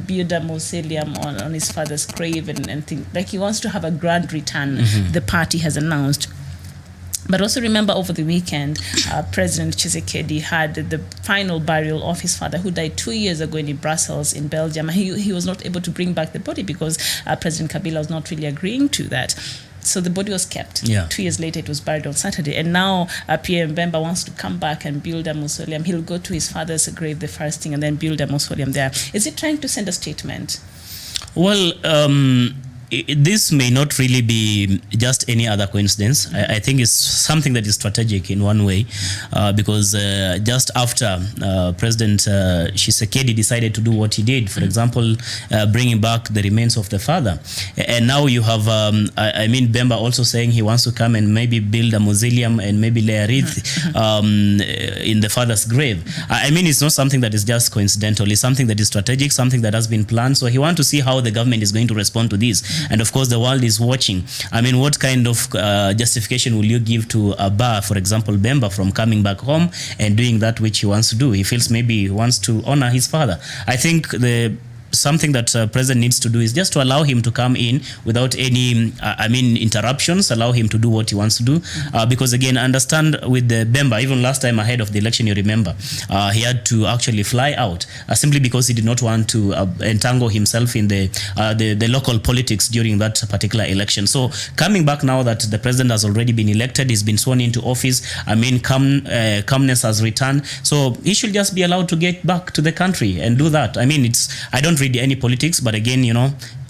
Speaker 8: build a mausoleum on his father's grave and think like he wants to have a grand return. The party has announced. But also remember, over the weekend, President Tshisekedi had the final burial of his father, who died 2 years ago in Brussels, in Belgium. He was not able to bring back the body because President Kabila was not really agreeing to that. So the body was kept. 2 years later, it was buried on Saturday. And now Pierre Mbemba wants to come back and build a mausoleum. He'll go to his father's grave the first thing and then build a mausoleum there. Is he trying to send a statement?
Speaker 11: Well, this may not really be just any other coincidence. I think it's something that is strategic in one way, because just after President Tshisekedi decided to do what he did, for example, bringing back the remains of the father, and now you have, Bemba also saying he wants to come and maybe build a mausoleum and maybe lay a wreath in the father's grave. I mean, it's not something that is just coincidental. It's something that is strategic, something that has been planned. So he wants to see how the government is going to respond to this. And of course, the world is watching. I mean, what kind of justification will you give to Abba, for example, Bemba, from coming back home and doing that which he wants to do? He feels maybe he wants to honor his father. I think something that president needs to do is just to allow him to come in without any interruptions, allow him to do what he wants to do, because again, understand with the Bemba, even last time ahead of the election, you remember, he had to actually fly out simply because he did not want to entangle himself in the local politics during that particular election. So coming back now that the president has already been elected, he's been sworn into office, calmness has returned, so he should just be allowed to get back to the country and do that. I mean, I don't read any politics, but again,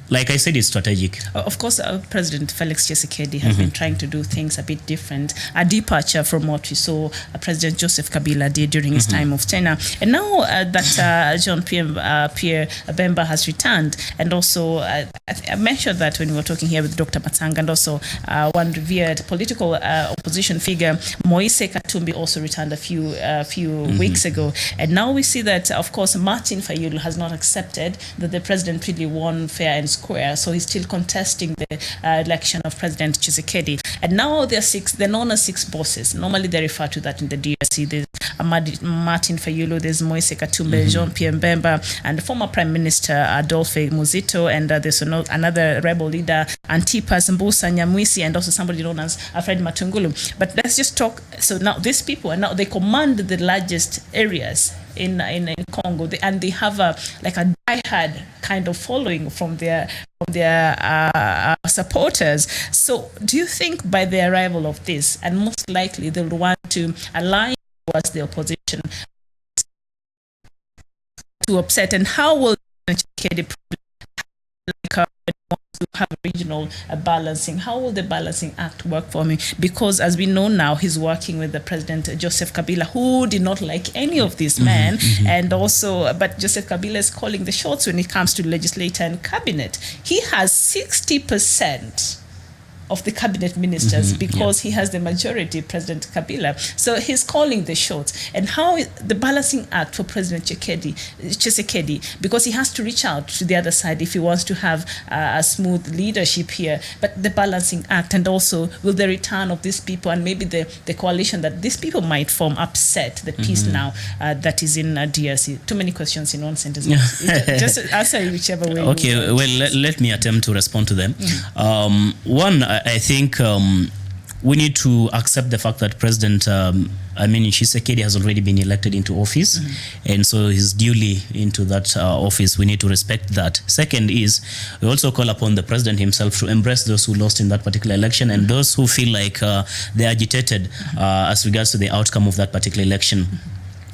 Speaker 11: like I said, it's strategic.
Speaker 8: Of course, President Felix Tshisekedi has been trying to do things a bit different, a departure from what we saw President Joseph Kabila did during his time of tenure. And now that Jean-Pierre Bemba has returned, and also I mentioned that when we were talking here with Dr. Matsanga, and also one revered political opposition figure, Moise Katumbi, also returned a few weeks ago. And now we see that, of course, Martin Fayulu has not accepted that the president really won fair and square, so he's still contesting the election of President Tshisekedi. And now they're known as six bosses. Normally they refer to that in the DRC. There's Martin Fayulu, there's Moise Katumbi, Jean-Pierre Bemba, and the former Prime Minister Adolphe Muzito, and there's another rebel leader, Antipas Mbusa Nyamwisi, and also somebody known as Fred Matungulu. But let's just talk. So now these people, and now they command the largest areas in Congo, and they have a diehard kind of following from their supporters. So do you think by the arrival of this, and most likely they'll want to align towards the opposition, too upset? And how will Tshisekedi to have a regional balancing? How will the balancing act work for me? Because as we know now, he's working with the President Joseph Kabila, who did not like any of these men, and also, but Joseph Kabila is calling the shots when it comes to legislature and cabinet. He has 60% of the cabinet ministers because he has the majority, President Kabila. So he's calling the shots. And how the balancing act for President Tshisekedi, because he has to reach out to the other side if he wants to have a smooth leadership here. But the balancing act, and also will the return of these people and maybe the coalition that these people might form upset the peace now that is in DRC? Too many questions in one sentence. Just answer whichever way.
Speaker 11: Okay, well, let me attempt to respond to them. One, I think we need to accept the fact that President Tshisekedi has already been elected into office, and so he's duly into that office. We need to respect that. Second is, we also call upon the president himself to embrace those who lost in that particular election and those who feel like they're agitated as regards to the outcome of that particular election.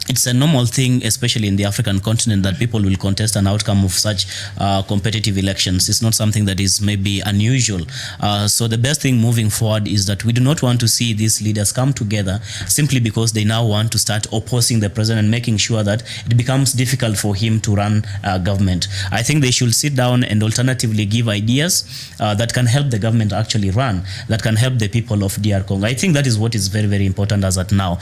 Speaker 11: It's a normal thing, especially in the African continent, that people will contest an outcome of such competitive elections. It's not something that is maybe unusual. So the best thing moving forward is that we do not want to see these leaders come together simply because they now want to start opposing the president and making sure that it becomes difficult for him to run government. I think they should sit down and alternatively give ideas that can help the government actually run, that can help the people of DR Congo. I think that is what is very, very important as at now.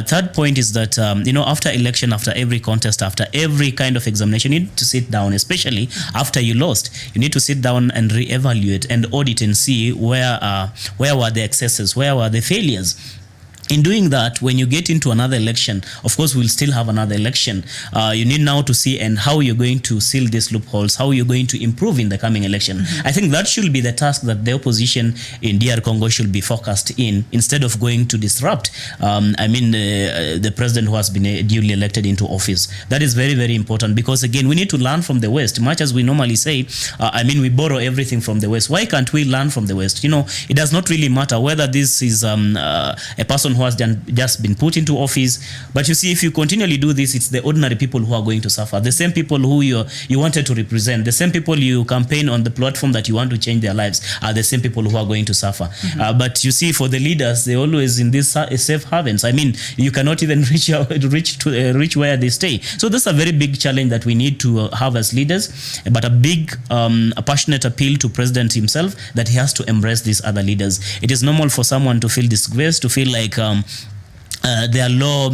Speaker 11: Third point is that, after election, after every contest, after every kind of examination, you need to sit down, especially after you lost. You need to sit down and reevaluate and audit and see where were the excesses, where were the failures. In doing that, when you get into another election, of course, we'll still have another election. You need now to see and how you're going to seal these loopholes, how you're going to improve in the coming election. I think that should be the task that the opposition in DR Congo should be focused in, instead of going to disrupt, the president who has been duly elected into office. That is very, very important, because again, we need to learn from the West. Much as we normally say, we borrow everything from the West. Why can't we learn from the West? It does not really matter whether this is a person who has just been put into office. But you see, if you continually do this, it's the ordinary people who are going to suffer. The same people who you wanted to represent, the same people you campaign on the platform that you want to change their lives, are the same people who are going to suffer. But you see, for the leaders, they're always in these safe havens. You cannot even reach where they stay. So that's a very big challenge that we need to have as leaders, but a big, a passionate appeal to President himself that he has to embrace these other leaders. It is normal for someone to feel disgraced, to feel like they are low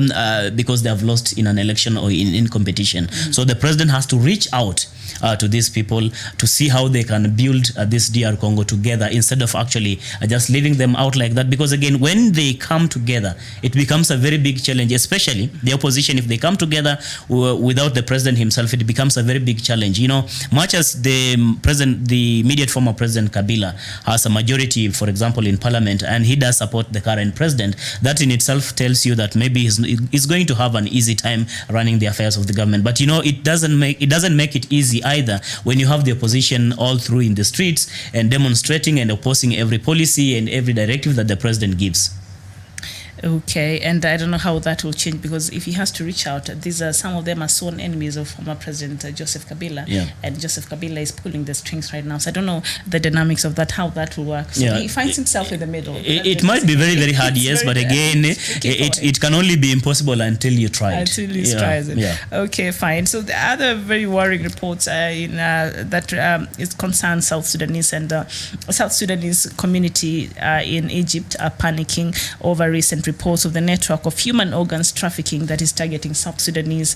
Speaker 11: because they have lost in an election or in competition. So the president has to reach out to these people to see how they can build this DR Congo together, instead of actually just leaving them out like that. Because again, when they come together, it becomes a very big challenge, especially the opposition. If they come together without the president himself, it becomes a very big challenge. Much as the immediate former President Kabila has a majority, for example, in parliament, and he does support the current president, that in itself tells you that maybe he's going to have an easy time running the affairs of the government. But it doesn't make it easy either when you have the opposition all through in the streets and demonstrating and opposing every policy and every directive that the president gives.
Speaker 8: Okay, and I don't know how that will change, because if he has to reach out, some of them are sworn enemies of former President Joseph Kabila, and Joseph Kabila is pulling the strings right now. So I don't know the dynamics of that, how that will work. So he finds himself in the middle.
Speaker 11: It might be very, very hard, yes, but again, it can only be impossible until you try it.
Speaker 8: Until he tries it. Okay, fine. So the other very worrying reports it concerns South Sudanese, and South Sudanese community in Egypt are panicking over recent reports of the network of human organs trafficking that is targeting South Sudanese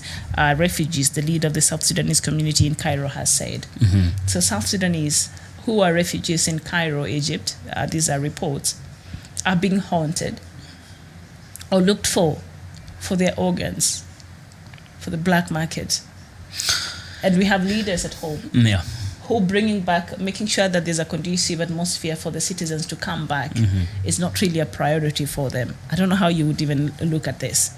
Speaker 8: refugees, the leader of the South Sudanese community in Cairo has said. So South Sudanese who are refugees in Cairo, Egypt, these are reports, are being haunted or looked for their organs, for the black market. And we have leaders at home who bringing back, making sure that there's a conducive atmosphere for the citizens to come back is not really a priority for them. I don't know how you would even look at this.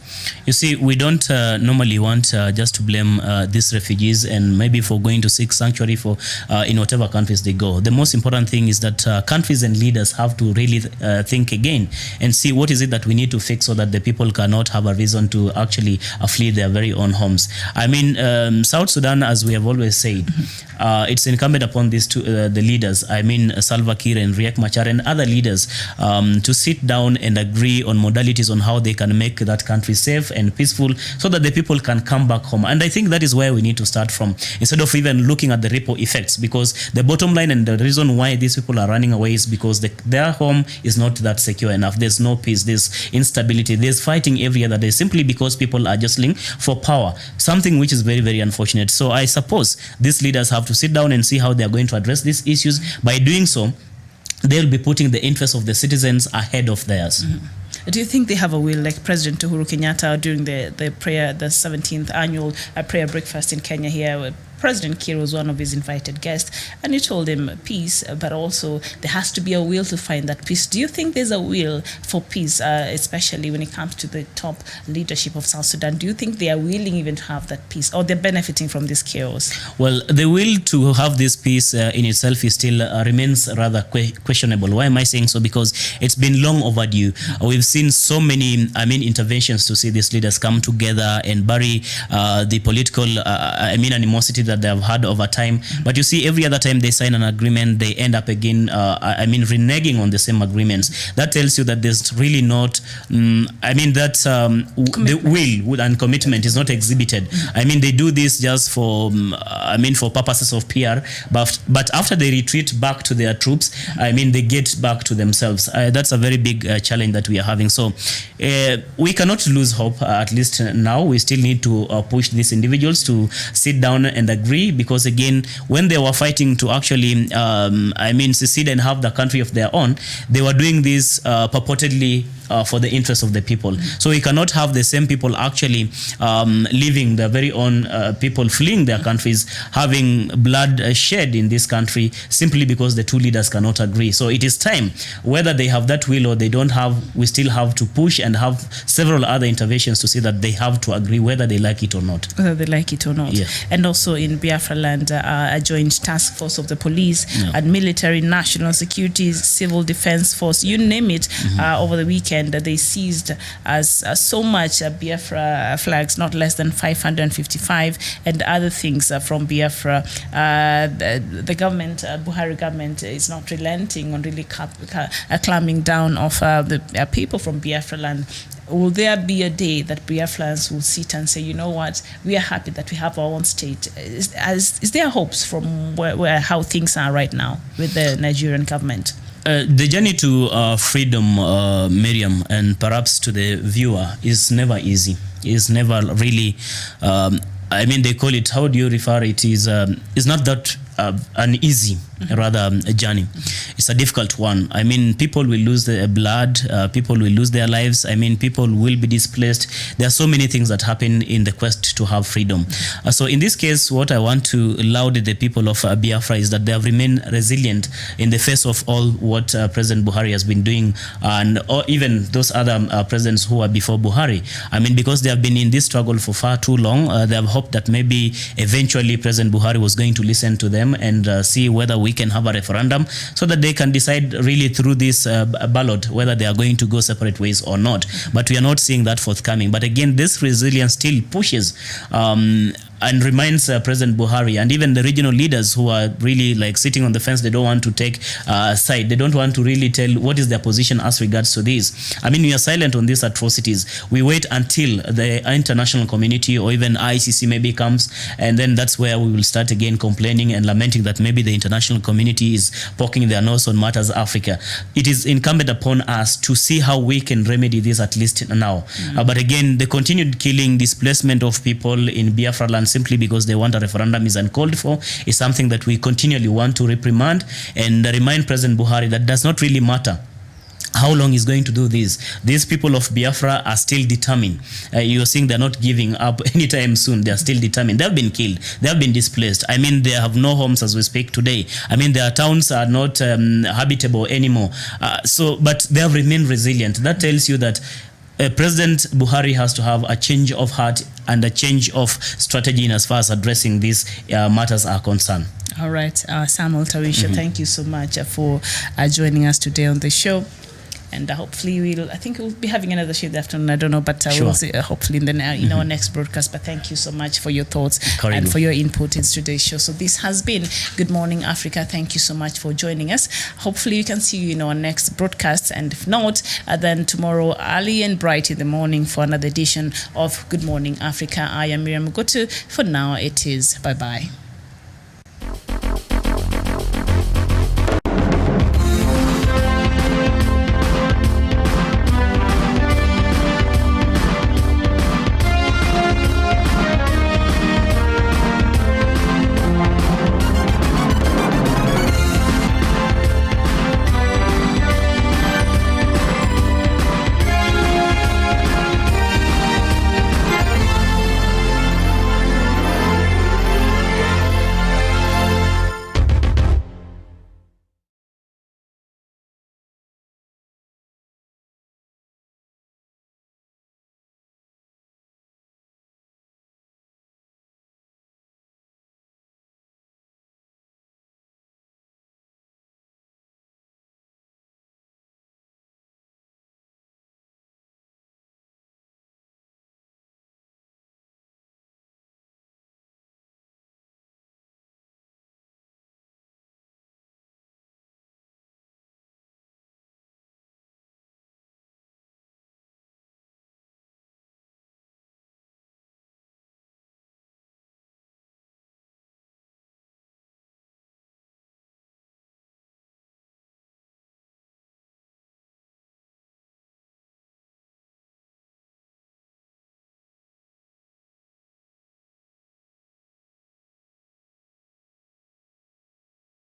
Speaker 11: You see, we don't normally want just to blame these refugees and maybe for going to seek sanctuary for in whatever countries they go. The most important thing is that countries and leaders have to really think again and see what is it that we need to fix so that the people cannot have a reason to actually flee their very own homes. I mean, South Sudan, as we have always said, it's incumbent upon these two, the leaders, I mean Salva Kiir and Riek Machar and other leaders, to sit down and agree on modalities on how they can make that country safe and peaceful so that the people can come back home. And I think that is where we need to start from, instead of even looking at the ripple effects, because the bottom line and the reason why these people are running away is because their home is not that secure enough. There's no peace, there's instability, there's fighting every other day, simply because people are jostling for power, something which is very, very unfortunate. So I suppose these leaders have to sit down and see how they are going to address these issues. By doing so, they'll be putting the interests of the citizens ahead of theirs.
Speaker 8: Do you think they have a will, like President Uhuru Kenyatta during the 17th annual prayer breakfast in Kenya here, where President Kiir was one of his invited guests, and he told him peace, but also there has to be a will to find that peace. Do you think there's a will for peace, especially when it comes to the top leadership of South Sudan? Do you think they are willing even to have that peace, or they're benefiting from this chaos?
Speaker 11: Well, the will to have this peace in itself is still remains rather questionable. Why am I saying so? Because it's been long overdue. We've seen so many, interventions to see these leaders come together and bury the political, animosity that they have had over time. But you see, every other time they sign an agreement, they end up again, reneging on the same agreements. That tells you that there's really not, the will and commitment is not exhibited. They do this just for, for purposes of PR. But after they retreat back to their troops, they get back to themselves. That's a very big challenge that we are having. So we cannot lose hope, at least now. We still need to push these individuals to sit down and agree, because again, when they were fighting to actually secede and have the country of their own, they were doing this purportedly for the interest of the people. So we cannot have the same people actually leaving their very own people, fleeing their countries, having blood shed in this country simply because the two leaders cannot agree. So it is time, whether they have that will or they don't have, we still have to push and have several other interventions to see that they have to agree whether they like it or not.
Speaker 8: Whether they like it or not.
Speaker 11: Yeah.
Speaker 8: And also in Biafra land, a joint task force of the police and military, national security, civil defense force, you name it, over the weekend they seized as so much Biafra flags, not less than 555, and other things from Biafra. The government, Buhari government, is not relenting on really clamping down of the people from Biafra land. Will there be a day that Biafrans will sit and say, you know what, we are happy that we have our own state? Is there hopes from how things are right now with the Nigerian government?
Speaker 11: The journey to freedom, Miriam, and perhaps to the viewer, is never easy. It's never really, they call it, how do you refer it, is not that an easy, rather a journey. It's a difficult one. People will lose their blood, people will lose their lives, people will be displaced. There are so many things that happen in the quest to have freedom. So in this case, what I want to laud the people of Biafra is that they have remained resilient in the face of all what President Buhari has been doing, and or even those other presidents who are before Buhari. Because they have been in this struggle for far too long, they have hoped that maybe eventually President Buhari was going to listen to them and see whether we can have a referendum so that they can decide really through this ballot whether they are going to go separate ways or not. But we are not seeing that forthcoming. But again, this resilience still pushes and reminds President Buhari and even the regional leaders who are really like sitting on the fence. They don't want to take side. They don't want to really tell what is their position as regards to this. We are silent on these atrocities. We wait until the international community or even ICC maybe comes, and then that's where we will start again complaining and lamenting that maybe the international community is poking their nose on matters Africa. It is incumbent upon us to see how we can remedy this, at least now. But again, the continued killing, displacement of people in Biafra land simply because they want a referendum is uncalled for, is something that we continually want to reprimand and remind President Buhari that does not really matter how long is going to do this? These people of Biafra are still determined. You're saying they're not giving up anytime soon. They're still determined. They've been killed. They have been displaced. I mean, they have no homes as we speak today. I mean, their towns are not habitable anymore. But they have remained resilient. That tells you that President Buhari has to have a change of heart and a change of strategy in as far as addressing these matters are concerned. All right, Samuel Tawisha, thank you so much for joining us today on the show. And hopefully we'll be having another show this afternoon. I don't know, but we'll see hopefully in our next broadcast. But thank you so much for your thoughts and for your input in today's show. So this has been Good Morning Africa. Thank you so much for joining us. Hopefully we can see you in our next broadcast. And if not, then tomorrow early and bright in the morning for another edition of Good Morning Africa. I am Miriam Mugotu. For now, it is bye-bye.